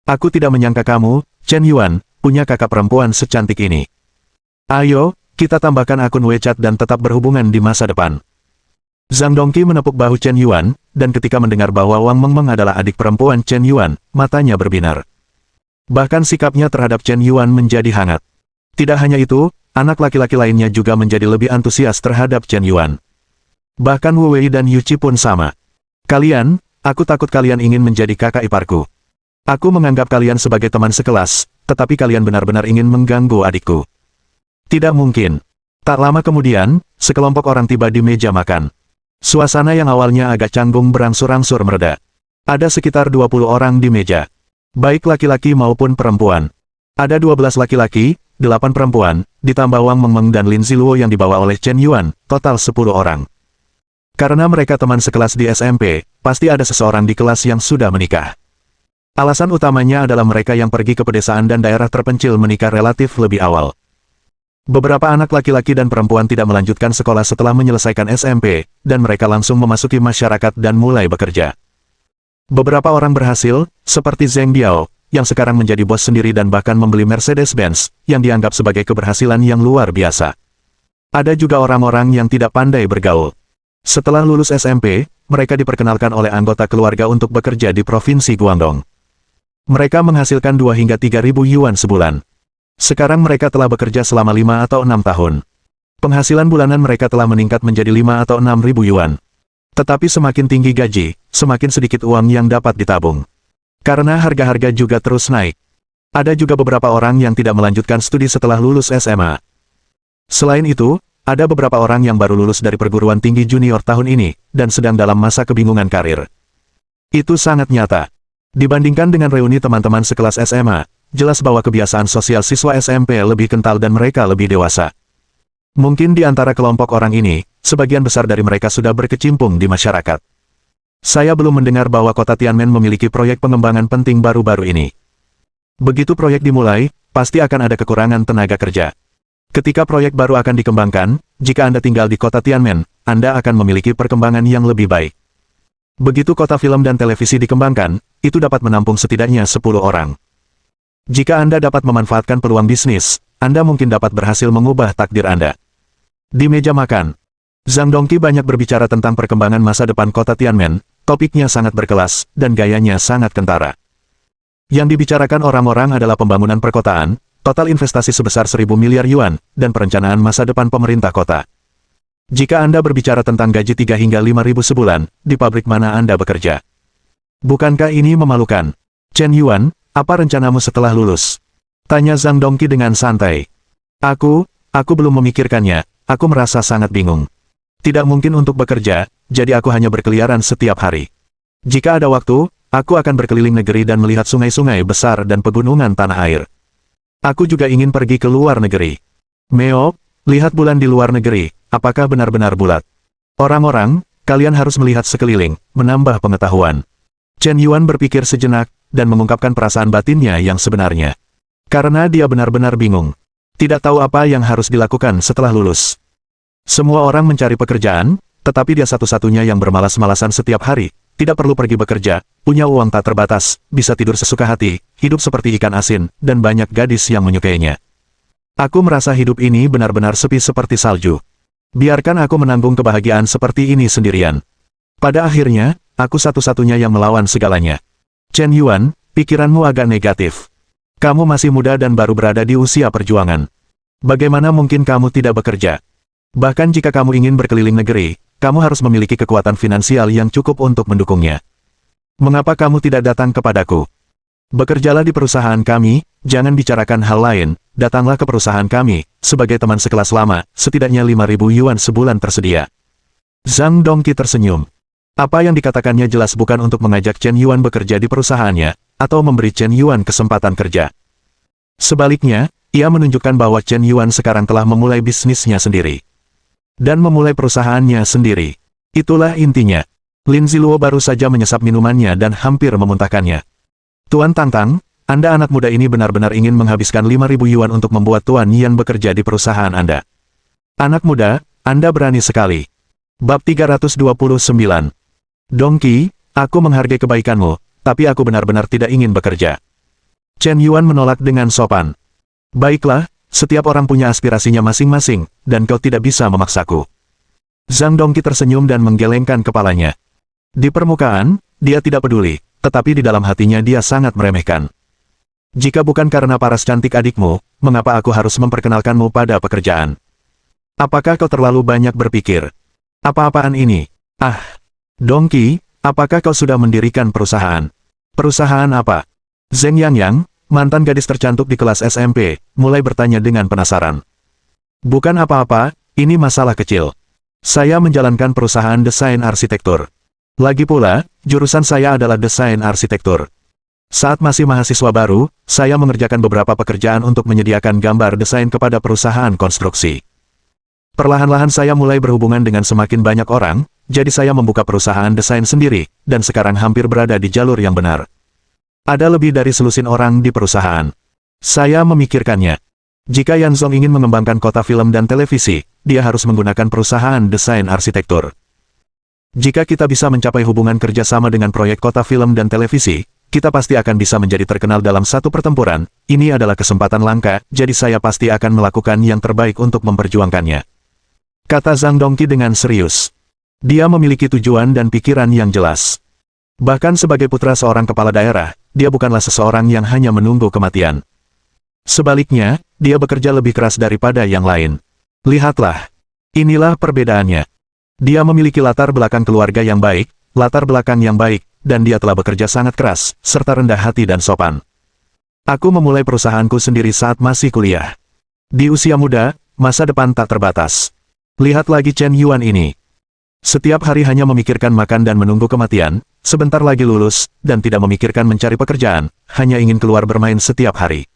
Aku tidak menyangka kamu, Chen Yuan, punya kakak perempuan secantik ini. Ayo, kita tambahkan akun WeChat dan tetap berhubungan di masa depan. Zhang Dongqi menepuk bahu Chen Yuan, dan ketika mendengar bahwa Wang Mengmeng adalah adik perempuan Chen Yuan, matanya berbinar. Bahkan sikapnya terhadap Chen Yuan menjadi hangat. Tidak hanya itu, anak laki-laki lainnya juga menjadi lebih antusias terhadap Chen Yuan. Bahkan Wu Wei dan Yu Qi pun sama. Kalian, aku takut kalian ingin menjadi kakak iparku. Aku menganggap kalian sebagai teman sekelas, tetapi kalian benar-benar ingin mengganggu adikku. Tidak mungkin. Tak lama kemudian, sekelompok orang tiba di meja makan. Suasana yang awalnya agak canggung berangsur-angsur mereda. Ada sekitar 20 orang di meja. Baik laki-laki maupun perempuan. Ada 12 laki-laki, 8 perempuan, ditambah Wang Mengmeng dan Lin Ziluo yang dibawa oleh Chen Yuan, total 10 orang. Karena mereka teman sekelas di SMP, pasti ada seseorang di kelas yang sudah menikah. Alasan utamanya adalah mereka yang pergi ke pedesaan dan daerah terpencil menikah relatif lebih awal. Beberapa anak laki-laki dan perempuan tidak melanjutkan sekolah setelah menyelesaikan SMP, dan mereka langsung memasuki masyarakat dan mulai bekerja. Beberapa orang berhasil, seperti Zheng Biao, yang sekarang menjadi bos sendiri dan bahkan membeli Mercedes-Benz, yang dianggap sebagai keberhasilan yang luar biasa. Ada juga orang-orang yang tidak pandai bergaul. Setelah lulus SMP, mereka diperkenalkan oleh anggota keluarga untuk bekerja di Provinsi Guangdong. Mereka menghasilkan 2 hingga 3.000 yuan sebulan. Sekarang mereka telah bekerja selama 5 atau 6 tahun. Penghasilan bulanan mereka telah meningkat menjadi 5 atau 6.000 yuan. Tetapi semakin tinggi gaji, semakin sedikit uang yang dapat ditabung. Karena harga-harga juga terus naik. Ada juga beberapa orang yang tidak melanjutkan studi setelah lulus SMA. Selain itu, ada beberapa orang yang baru lulus dari perguruan tinggi junior tahun ini, dan sedang dalam masa kebingungan karir. Itu sangat nyata. Dibandingkan dengan reuni teman-teman sekelas SMA, jelas bahwa kebiasaan sosial siswa SMP lebih kental dan mereka lebih dewasa. Mungkin di antara kelompok orang ini, sebagian besar dari mereka sudah berkecimpung di masyarakat. Saya belum mendengar bahwa kota Tianmen memiliki proyek pengembangan penting baru-baru ini. Begitu proyek dimulai, pasti akan ada kekurangan tenaga kerja. Ketika proyek baru akan dikembangkan, jika Anda tinggal di kota Tianmen, Anda akan memiliki perkembangan yang lebih baik. Begitu kota film dan televisi dikembangkan, itu dapat menampung setidaknya 10 orang. Jika Anda dapat memanfaatkan peluang bisnis, Anda mungkin dapat berhasil mengubah takdir Anda. Di meja makan, Zhang Dongqi banyak berbicara tentang perkembangan masa depan kota Tianmen, topiknya sangat berkelas, dan gayanya sangat kentara. Yang dibicarakan orang-orang adalah pembangunan perkotaan, total investasi sebesar 1.000 miliar yuan, dan perencanaan masa depan pemerintah kota. Jika Anda berbicara tentang gaji 3 hingga 5.000 sebulan, di pabrik mana Anda bekerja? Bukankah ini memalukan? Chen Yuan, apa rencanamu setelah lulus? Tanya Zhang Dongqi dengan santai. Aku belum memikirkannya, aku merasa sangat bingung. Tidak mungkin untuk bekerja, jadi aku hanya berkeliaran setiap hari. Jika ada waktu, aku akan berkeliling negeri dan melihat sungai-sungai besar dan pegunungan tanah air. Aku juga ingin pergi ke luar negeri. Meo, lihat bulan di luar negeri, apakah benar-benar bulat? Orang-orang, kalian harus melihat sekeliling, menambah pengetahuan. Chen Yuan berpikir sejenak, dan mengungkapkan perasaan batinnya yang sebenarnya. Karena dia benar-benar bingung. Tidak tahu apa yang harus dilakukan setelah lulus. Semua orang mencari pekerjaan, tetapi dia satu-satunya yang bermalas-malasan setiap hari, tidak perlu pergi bekerja, punya uang tak terbatas, bisa tidur sesuka hati, hidup seperti ikan asin, dan banyak gadis yang menyukainya. Aku merasa hidup ini benar-benar sepi seperti salju. Biarkan aku menanggung kebahagiaan seperti ini sendirian. Pada akhirnya, aku satu-satunya yang melawan segalanya. Chen Yuan, pikiranmu agak negatif. Kamu masih muda dan baru berada di usia perjuangan. Bagaimana mungkin kamu tidak bekerja? Bahkan jika kamu ingin berkeliling negeri, kamu harus memiliki kekuatan finansial yang cukup untuk mendukungnya. Mengapa kamu tidak datang kepadaku? Bekerjalah di perusahaan kami, jangan bicarakan hal lain, datanglah ke perusahaan kami, sebagai teman sekelas lama, setidaknya 5.000 yuan sebulan tersedia. Zhang Dongqi tersenyum. Apa yang dikatakannya jelas bukan untuk mengajak Chen Yuan bekerja di perusahaannya, atau memberi Chen Yuan kesempatan kerja. Sebaliknya, ia menunjukkan bahwa Chen Yuan sekarang telah memulai bisnisnya sendiri. Dan memulai perusahaannya sendiri. Itulah intinya. Lin Ziluo baru saja menyesap minumannya dan hampir memuntahkannya. Tuan Tangtang, Anda anak muda ini benar-benar ingin menghabiskan 5.000 yuan untuk membuat Tuan Yan bekerja di perusahaan Anda. Anak muda, Anda berani sekali. Bab 329. Dongqi, aku menghargai kebaikanmu, tapi aku benar-benar tidak ingin bekerja. Chen Yuan menolak dengan sopan. Baiklah, setiap orang punya aspirasinya masing-masing, dan kau tidak bisa memaksaku. Zhang Dongqi tersenyum dan menggelengkan kepalanya. Di permukaan, dia tidak peduli, tetapi di dalam hatinya dia sangat meremehkan. Jika bukan karena paras cantik adikmu, mengapa aku harus memperkenalkanmu pada pekerjaan? Apakah kau terlalu banyak berpikir? Apa-apaan ini? Ah, Dongqi, apakah kau sudah mendirikan perusahaan? Perusahaan apa? Zheng Yangyang, mantan gadis tercantik di kelas SMP, mulai bertanya dengan penasaran. Bukan apa-apa, ini masalah kecil. Saya menjalankan perusahaan desain arsitektur. Lagi pula, jurusan saya adalah desain arsitektur. Saat masih mahasiswa baru, saya mengerjakan beberapa pekerjaan untuk menyediakan gambar desain kepada perusahaan konstruksi. Perlahan-lahan saya mulai berhubungan dengan semakin banyak orang, jadi saya membuka perusahaan desain sendiri, dan sekarang hampir berada di jalur yang benar. Ada lebih dari selusin orang di perusahaan. Saya memikirkannya. Jika Yanzong ingin mengembangkan kota film dan televisi, dia harus menggunakan perusahaan desain arsitektur. Jika kita bisa mencapai hubungan kerjasama dengan proyek kota film dan televisi, kita pasti akan bisa menjadi terkenal dalam satu pertempuran. Ini adalah kesempatan langka, jadi saya pasti akan melakukan yang terbaik untuk memperjuangkannya. Kata Zhang Dongqi dengan serius. Dia memiliki tujuan dan pikiran yang jelas. Bahkan sebagai putra seorang kepala daerah, dia bukanlah seseorang yang hanya menunggu kematian. Sebaliknya, dia bekerja lebih keras daripada yang lain. Lihatlah. Inilah perbedaannya. Dia memiliki latar belakang keluarga yang baik, latar belakang yang baik, dan dia telah bekerja sangat keras, serta rendah hati dan sopan. Aku memulai perusahaanku sendiri saat masih kuliah. Di usia muda, masa depan tak terbatas. Lihat lagi Chen Yuan ini. Setiap hari hanya memikirkan makan dan menunggu kematian, sebentar lagi lulus, dan tidak memikirkan mencari pekerjaan, hanya ingin keluar bermain setiap hari.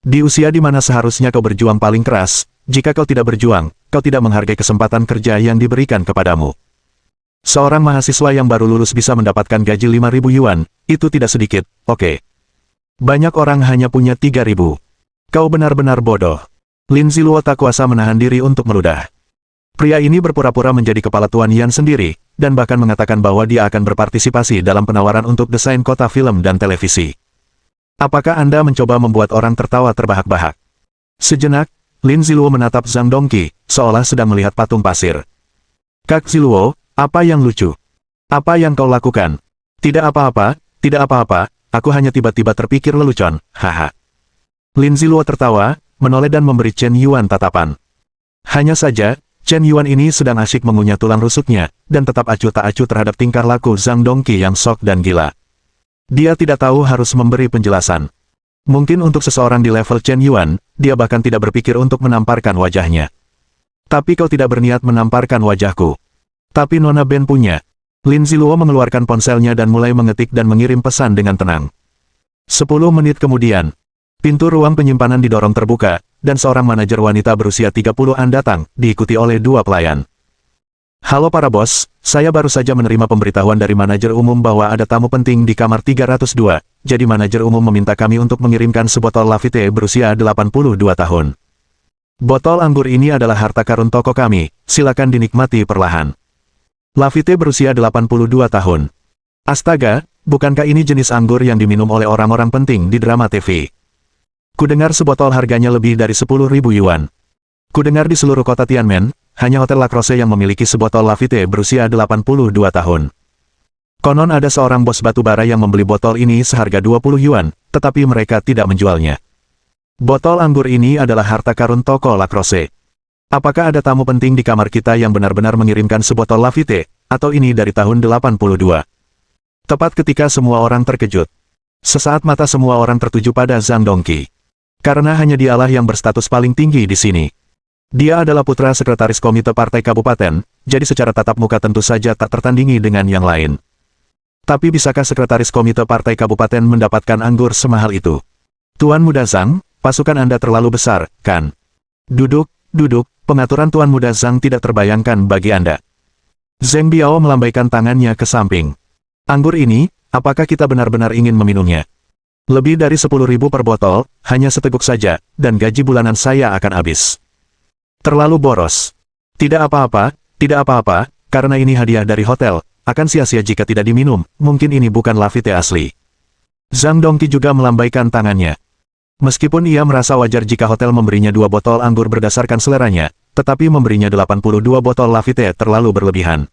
Di usia di mana seharusnya kau berjuang paling keras, jika kau tidak berjuang, kau tidak menghargai kesempatan kerja yang diberikan kepadamu. Seorang mahasiswa yang baru lulus bisa mendapatkan gaji 5.000 yuan, itu tidak sedikit, oke. Banyak orang hanya punya 3.000. Kau benar-benar bodoh. Lin Ziluo tak kuasa menahan diri untuk meludah. Pria ini berpura-pura menjadi kepala Tuan Yan sendiri, dan bahkan mengatakan bahwa dia akan berpartisipasi dalam penawaran untuk desain kota film dan televisi. Apakah Anda mencoba membuat orang tertawa terbahak-bahak? Sejenak, Lin Ziluo menatap Zhang Dongqi, seolah sedang melihat patung pasir. Kak Ziluo, apa yang lucu? Apa yang kau lakukan? Tidak apa-apa, tidak apa-apa, aku hanya tiba-tiba terpikir lelucon, haha. Lin Ziluo tertawa, menoleh dan memberi Chen Yuan tatapan. Hanya saja, Chen Yuan ini sedang asyik mengunyah tulang rusuknya, dan tetap acuh tak acuh terhadap tingkah laku Zhang Dongqi yang sok dan gila. Dia tidak tahu harus memberi penjelasan. Mungkin untuk seseorang di level Chen Yuan, dia bahkan tidak berpikir untuk menamparkan wajahnya. Tapi kau tidak berniat menamparkan wajahku. Tapi Nona Ben punya. Lin Ziluo mengeluarkan ponselnya dan mulai mengetik dan mengirim pesan dengan tenang. 10 menit kemudian, pintu ruang penyimpanan didorong terbuka, dan seorang manajer wanita berusia 30-an datang, diikuti oleh 2 pelayan. Halo para bos, saya baru saja menerima pemberitahuan dari manajer umum bahwa ada tamu penting di kamar 302, jadi manajer umum meminta kami untuk mengirimkan sebotol Lafite berusia 82 tahun. Botol anggur ini adalah harta karun toko kami, silakan dinikmati perlahan. Lafite berusia 82 tahun. Astaga, bukankah ini jenis anggur yang diminum oleh orang-orang penting di drama TV? Kudengar sebotol harganya lebih dari 10.000 yuan. Kudengar di seluruh kota Tianmen, hanya Hotel La Crosse yang memiliki sebotol Lafite berusia 82 tahun. Konon ada seorang bos batubara yang membeli botol ini seharga 20 yuan, tetapi mereka tidak menjualnya. Botol anggur ini adalah harta karun toko La Crosse. Apakah ada tamu penting di kamar kita yang benar-benar mengirimkan sebotol Lafite, atau ini dari tahun 82? Tepat ketika semua orang terkejut. Sesaat mata semua orang tertuju pada Zhang Dongqi. Karena hanya dialah yang berstatus paling tinggi di sini. Dia adalah putra sekretaris komite partai kabupaten, jadi secara tatap muka tentu saja tak tertandingi dengan yang lain. Tapi bisakah sekretaris komite partai kabupaten mendapatkan anggur semahal itu? Tuan Muda Zhang, pasukan Anda terlalu besar, kan? Duduk, pengaturan Tuan Muda Zhang tidak terbayangkan bagi Anda. Zheng Biao melambaikan tangannya ke samping. Anggur ini, apakah kita benar-benar ingin meminumnya? Lebih dari 10.000 per botol, hanya seteguk saja, dan gaji bulanan saya akan habis. Terlalu boros. Tidak apa-apa, karena ini hadiah dari hotel, akan sia-sia jika tidak diminum, mungkin ini bukan Lafite asli. Zhang Dongqi juga melambaikan tangannya. Meskipun ia merasa wajar jika hotel memberinya 2 botol anggur berdasarkan seleranya, tetapi memberinya 82 botol Lafite terlalu berlebihan.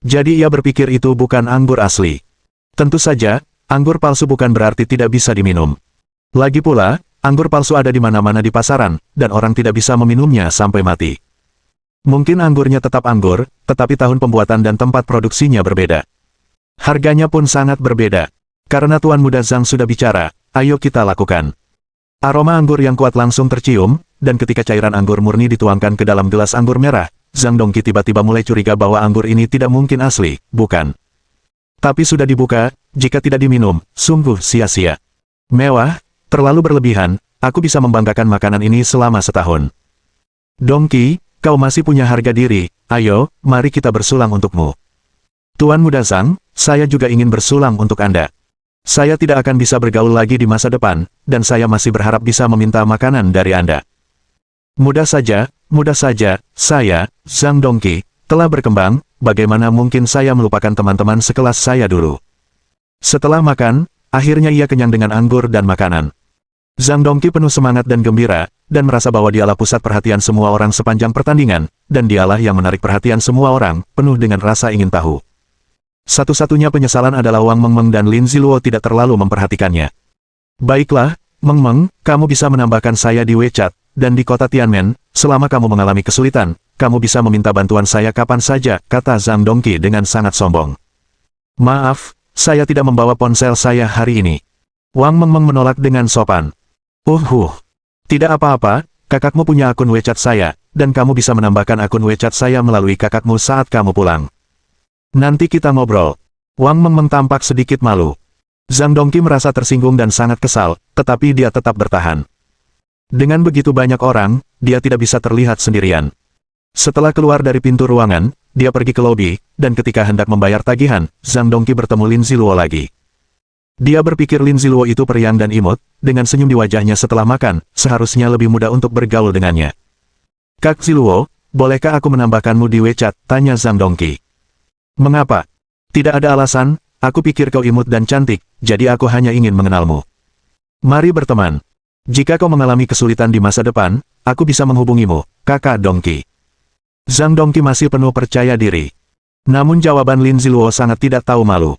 Jadi ia berpikir itu bukan anggur asli. Tentu saja, anggur palsu bukan berarti tidak bisa diminum. Lagi pula, anggur palsu ada di mana-mana di pasaran, dan orang tidak bisa meminumnya sampai mati. Mungkin anggurnya tetap anggur, tetapi tahun pembuatan dan tempat produksinya berbeda. Harganya pun sangat berbeda. Karena Tuan Muda Zhang sudah bicara, ayo kita lakukan. Aroma anggur yang kuat langsung tercium, dan ketika cairan anggur murni dituangkan ke dalam gelas anggur merah, Zhang Dongqi tiba-tiba mulai curiga bahwa anggur ini tidak mungkin asli, bukan? Tapi sudah dibuka, jika tidak diminum, sungguh sia-sia. Mewah, terlalu berlebihan, aku bisa membanggakan makanan ini selama setahun. Dongqi, kau masih punya harga diri, ayo, mari kita bersulang untukmu. Tuan Muda Zhang, saya juga ingin bersulang untuk Anda. Saya tidak akan bisa bergaul lagi di masa depan, dan saya masih berharap bisa meminta makanan dari Anda. Mudah saja, saya, Zhang Dongqi, telah berkembang, bagaimana mungkin saya melupakan teman-teman sekelas saya dulu. Setelah makan, akhirnya ia kenyang dengan anggur dan makanan. Zhang Dongqi penuh semangat dan gembira, dan merasa bahwa dialah pusat perhatian semua orang sepanjang pertandingan, dan dialah yang menarik perhatian semua orang, penuh dengan rasa ingin tahu. Satu-satunya penyesalan adalah Wang Mengmeng dan Lin Ziluo tidak terlalu memperhatikannya. Baiklah, Mengmeng, kamu bisa menambahkan saya di WeChat, dan di kota Tianmen, selama kamu mengalami kesulitan, kamu bisa meminta bantuan saya kapan saja, kata Zhang Dongqi dengan sangat sombong. Maaf, saya tidak membawa ponsel saya hari ini. Wang Mengmeng menolak dengan sopan. Tidak apa-apa, kakakmu punya akun WeChat saya, dan kamu bisa menambahkan akun WeChat saya melalui kakakmu saat kamu pulang. Nanti kita ngobrol. Wang Mengmeng tampak sedikit malu. Zhang Dongqi merasa tersinggung dan sangat kesal, tetapi dia tetap bertahan. Dengan begitu banyak orang, dia tidak bisa terlihat sendirian. Setelah keluar dari pintu ruangan, dia pergi ke lobi, dan ketika hendak membayar tagihan, Zhang Dongqi bertemu Lin Ziluo lagi. Dia berpikir Lin Ziluo itu periang dan imut, dengan senyum di wajahnya setelah makan, seharusnya lebih mudah untuk bergaul dengannya. Kak Ziluo, bolehkah aku menambahkanmu di WeChat? Tanya Zhang Dongqi. Mengapa? Tidak ada alasan, aku pikir kau imut dan cantik, jadi aku hanya ingin mengenalmu. Mari berteman. Jika kau mengalami kesulitan di masa depan, aku bisa menghubungimu, kakak Dongqi. Zhang Dongqi masih penuh percaya diri. Namun jawaban Lin Ziluo sangat tidak tahu malu.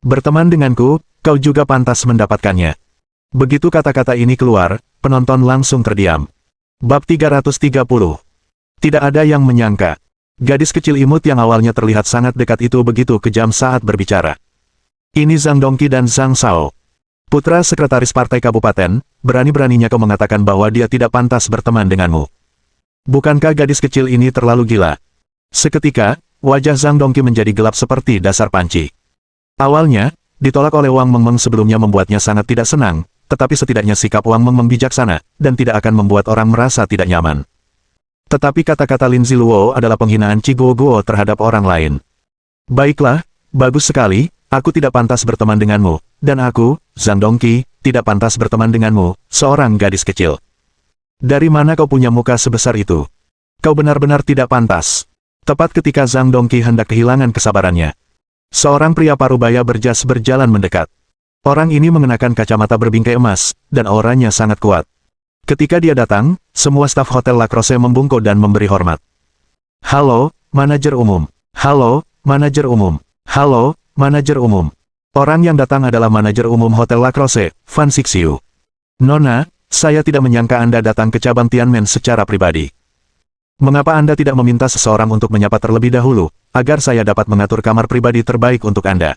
Berteman denganku, kau juga pantas mendapatkannya. Begitu kata-kata ini keluar, penonton langsung terdiam. Bab 330. Tidak ada yang menyangka. Gadis kecil imut yang awalnya terlihat sangat dekat itu begitu kejam saat berbicara. Ini Zhang Dongqi dan Zhang Shao. Putra sekretaris partai kabupaten, berani-beraninya kau mengatakan bahwa dia tidak pantas berteman denganmu. Bukankah gadis kecil ini terlalu gila? Seketika, wajah Zhang Dongqi menjadi gelap seperti dasar panci. Awalnya, ditolak oleh Wang Mengmeng sebelumnya membuatnya sangat tidak senang, tetapi setidaknya sikap Wang Mengmeng bijaksana, dan tidak akan membuat orang merasa tidak nyaman. Tetapi kata-kata Lin Ziluo adalah penghinaan Ciguo terhadap orang lain. Baiklah, bagus sekali, aku tidak pantas berteman denganmu, dan aku, Zhang Dongqi, tidak pantas berteman denganmu, seorang gadis kecil. Dari mana kau punya muka sebesar itu? Kau benar-benar tidak pantas. Tepat ketika Zhang Dongqi hendak kehilangan kesabarannya, seorang pria parubaya berjas berjalan mendekat. Orang ini mengenakan kacamata berbingkai emas, dan auranya sangat kuat. Ketika dia datang, semua staf Hotel La Crosse membungkuk dan memberi hormat. Halo, manajer umum. Halo, manajer umum. Halo, manajer umum. Orang yang datang adalah manajer umum Hotel La Crosse, Fan Sixiu. Nona, saya tidak menyangka Anda datang ke cabang Tianmen secara pribadi. Mengapa Anda tidak meminta seseorang untuk menyapa terlebih dahulu, agar saya dapat mengatur kamar pribadi terbaik untuk Anda?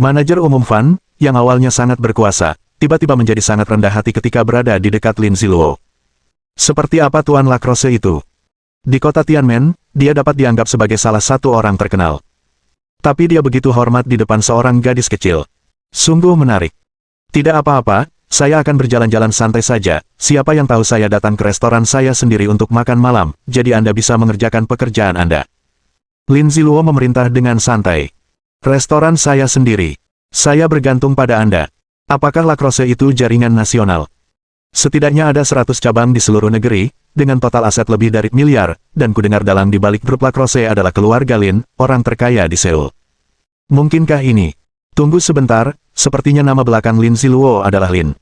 Manajer umum Fan, yang awalnya sangat berkuasa, tiba-tiba menjadi sangat rendah hati ketika berada di dekat Lin Ziluo. Seperti apa Tuan Lacrosse itu? Di kota Tianmen, dia dapat dianggap sebagai salah satu orang terkenal. Tapi dia begitu hormat di depan seorang gadis kecil. Sungguh menarik. Tidak apa-apa, saya akan berjalan-jalan santai saja, siapa yang tahu saya datang ke restoran saya sendiri untuk makan malam, jadi Anda bisa mengerjakan pekerjaan Anda. Lin Ziluo memerintah dengan santai. Restoran saya sendiri. Saya bergantung pada Anda. Apakah Lacrosse itu jaringan nasional? Setidaknya ada 100 cabang di seluruh negeri, dengan total aset lebih dari miliar, dan kudengar dalang di balik grup Lacrosse adalah keluarga Lin, orang terkaya di Seoul. Mungkinkah ini? Tunggu sebentar, sepertinya nama belakang Lin Ziluo adalah Lin.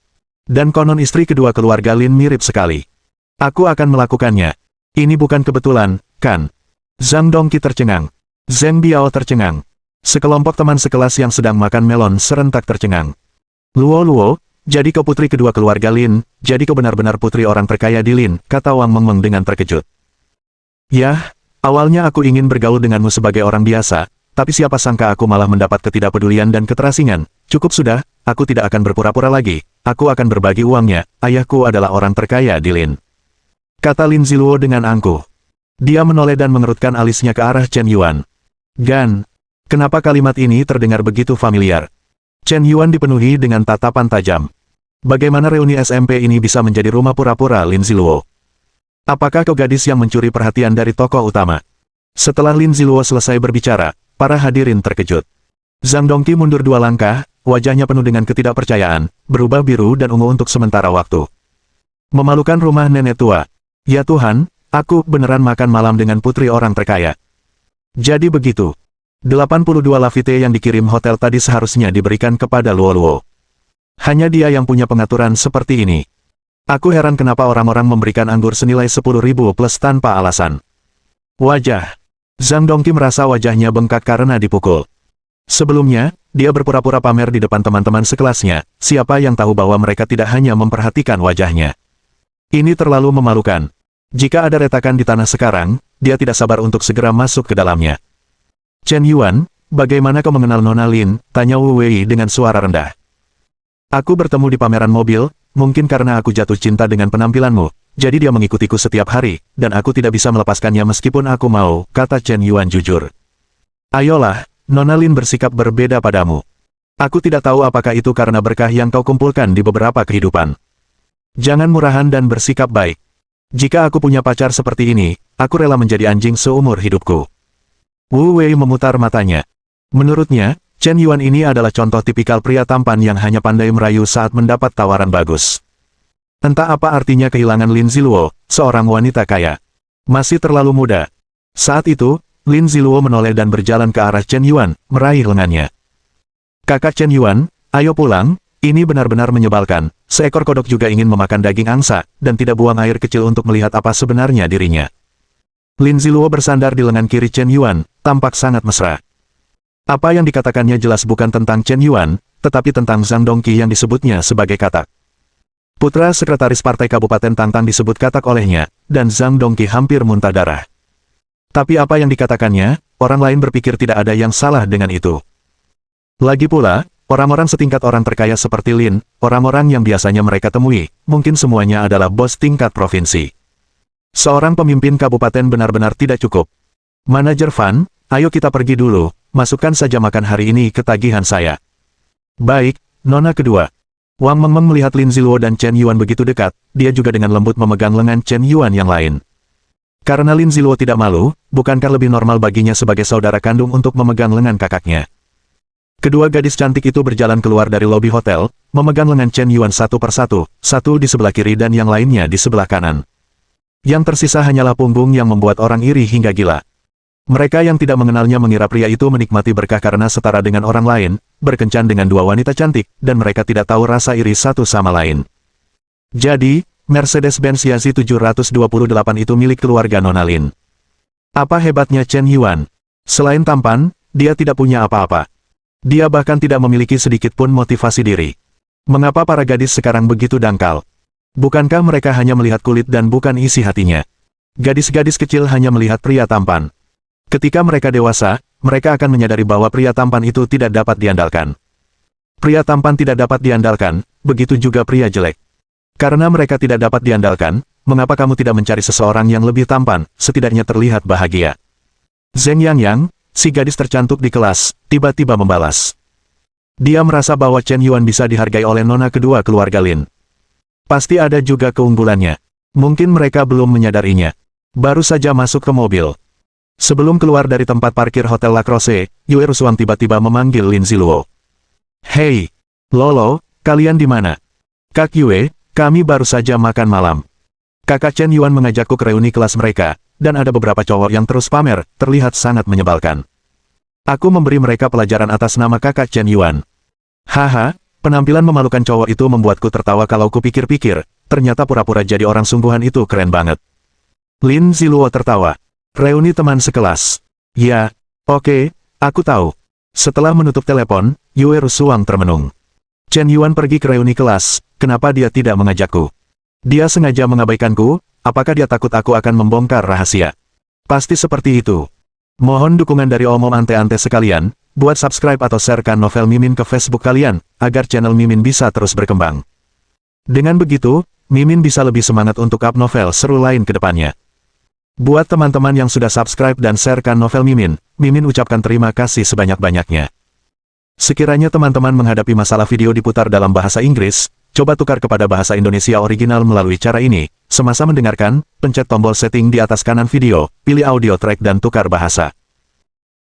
Dan konon istri kedua keluarga Lin mirip sekali. Aku akan melakukannya. Ini bukan kebetulan, kan? Zhang Dongqi tercengang. Zheng Biao tercengang. Sekelompok teman sekelas yang sedang makan melon serentak tercengang. Luo, jadi kau putri kedua keluarga Lin, jadi kau benar-benar putri orang terkaya di Lin, kata Wang Mengmeng dengan terkejut. Yah, awalnya aku ingin bergaul denganmu sebagai orang biasa, tapi siapa sangka aku malah mendapat ketidakpedulian dan keterasingan. Cukup sudah, aku tidak akan berpura-pura lagi, aku akan berbagi uangnya, ayahku adalah orang terkaya di Lin. Kata Lin Ziluo dengan angkuh. Dia menoleh dan mengerutkan alisnya ke arah Chen Yuan. Gan. Kenapa kalimat ini terdengar begitu familiar? Chen Yuan dipenuhi dengan tatapan tajam. Bagaimana reuni SMP ini bisa menjadi rumah pura-pura Lin Ziluo? Apakah kau gadis yang mencuri perhatian dari tokoh utama? Setelah Lin Ziluo selesai berbicara, para hadirin terkejut. Zhang Dongqi mundur 2 langkah, wajahnya penuh dengan ketidakpercayaan, berubah biru dan ungu untuk sementara waktu. Memalukan rumah nenek tua. Ya Tuhan, aku beneran makan malam dengan putri orang terkaya. Jadi begitu. 82 lafite yang dikirim hotel tadi seharusnya diberikan kepada Luo. Hanya dia yang punya pengaturan seperti ini. Aku heran kenapa orang-orang memberikan anggur senilai 10.000 plus tanpa alasan. Wajah. Zhang Dongqi merasa wajahnya bengkak karena dipukul. Sebelumnya, dia berpura-pura pamer di depan teman-teman sekelasnya, siapa yang tahu bahwa mereka tidak hanya memperhatikan wajahnya. Ini terlalu memalukan. Jika ada retakan di tanah sekarang, dia tidak sabar untuk segera masuk ke dalamnya. Chen Yuan, bagaimana kau mengenal Nona Lin? Tanya Wu Wei dengan suara rendah. Aku bertemu di pameran mobil, mungkin karena aku jatuh cinta dengan penampilanmu, jadi dia mengikutiku setiap hari, dan aku tidak bisa melepaskannya meskipun aku mau, kata Chen Yuan jujur. Ayolah, Nona Lin bersikap berbeda padamu. Aku tidak tahu apakah itu karena berkah yang kau kumpulkan di beberapa kehidupan. Jangan murahan dan bersikap baik. Jika aku punya pacar seperti ini, aku rela menjadi anjing seumur hidupku. Wu Wei memutar matanya. Menurutnya, Chen Yuan ini adalah contoh tipikal pria tampan yang hanya pandai merayu saat mendapat tawaran bagus. Entah apa artinya kehilangan Lin Ziluo, seorang wanita kaya. Masih terlalu muda. Saat itu, Lin Ziluo menoleh dan berjalan ke arah Chen Yuan, meraih lengannya. Kakak Chen Yuan, ayo pulang, ini benar-benar menyebalkan. Seekor kodok juga ingin memakan daging angsa, dan tidak buang air kecil untuk melihat apa sebenarnya dirinya. Lin Ziluo bersandar di lengan kiri Chen Yuan, tampak sangat mesra. Apa yang dikatakannya jelas bukan tentang Chen Yuan, tetapi tentang Zhang Dongqi yang disebutnya sebagai katak. Putra sekretaris partai Kabupaten Tangtang disebut katak olehnya, dan Zhang Dongqi hampir muntah darah. Tapi apa yang dikatakannya, orang lain berpikir tidak ada yang salah dengan itu. Lagi pula, orang-orang setingkat orang terkaya seperti Lin, orang-orang yang biasanya mereka temui, mungkin semuanya adalah bos tingkat provinsi. Seorang pemimpin kabupaten benar-benar tidak cukup. Manajer Fan, ayo kita pergi dulu, masukkan saja makan hari ini ke tagihan saya. Baik, Nona kedua. Wang Mengmeng melihat Lin Ziluo dan Chen Yuan begitu dekat, dia juga dengan lembut memegang lengan Chen Yuan yang lain. Karena Lin Ziluo tidak malu, bukankah lebih normal baginya sebagai saudara kandung untuk memegang lengan kakaknya? Kedua gadis cantik itu berjalan keluar dari lobi hotel, memegang lengan Chen Yuan satu persatu, satu di sebelah kiri dan yang lainnya di sebelah kanan. Yang tersisa hanyalah punggung yang membuat orang iri hingga gila. Mereka yang tidak mengenalnya mengira pria itu menikmati berkah karena setara dengan orang lain, berkencan dengan dua wanita cantik, dan mereka tidak tahu rasa iri satu sama lain. Jadi, Mercedes-Benz Yazi 728 itu milik keluarga Nona Lin. Apa hebatnya Chen Yuan? Selain tampan, dia tidak punya apa-apa. Dia bahkan tidak memiliki sedikit pun motivasi diri. Mengapa para gadis sekarang begitu dangkal? Bukankah mereka hanya melihat kulit dan bukan isi hatinya? Gadis-gadis kecil hanya melihat pria tampan. Ketika mereka dewasa, mereka akan menyadari bahwa pria tampan itu tidak dapat diandalkan. Pria tampan tidak dapat diandalkan, begitu juga pria jelek. Karena mereka tidak dapat diandalkan, mengapa kamu tidak mencari seseorang yang lebih tampan, setidaknya terlihat bahagia? Zheng Yangyang, si gadis tercantik di kelas, tiba-tiba membalas. Dia merasa bahwa Chen Yuan bisa dihargai oleh nona kedua keluarga Lin. Pasti ada juga keunggulannya. Mungkin mereka belum menyadarinya. Baru saja masuk ke mobil. Sebelum keluar dari tempat parkir Hotel La Crosse, Yue Rusuang tiba-tiba memanggil Lin Ziluo. Hei, Lolo, kalian di mana? Kak Yue, kami baru saja makan malam. Kakak Chen Yuan mengajakku ke reuni kelas mereka, dan ada beberapa cowok yang terus pamer, terlihat sangat menyebalkan. Aku memberi mereka pelajaran atas nama kakak Chen Yuan. Haha, penampilan memalukan cowok itu membuatku tertawa kalau kupikir-pikir, ternyata pura-pura jadi orang sungguhan itu keren banget. Lin Ziluo tertawa. Reuni teman sekelas. Ya, oke, aku tahu. Setelah menutup telepon, Yue Rusuang termenung. Chen Yuan pergi ke reuni kelas, kenapa dia tidak mengajakku? Dia sengaja mengabaikanku, apakah dia takut aku akan membongkar rahasia? Pasti seperti itu. Mohon dukungan dari omom ante-ante sekalian, buat subscribe atau sharekan novel Mimin ke Facebook kalian, agar channel Mimin bisa terus berkembang. Dengan begitu, Mimin bisa lebih semangat untuk up novel seru lain ke depannya. Buat teman-teman yang sudah subscribe dan sharekan novel Mimin, Mimin ucapkan terima kasih sebanyak-banyaknya. Sekiranya teman-teman menghadapi masalah video diputar dalam bahasa Inggris, coba tukar kepada bahasa Indonesia original melalui cara ini. Semasa mendengarkan, pencet tombol setting di atas kanan video, pilih audio track dan tukar bahasa.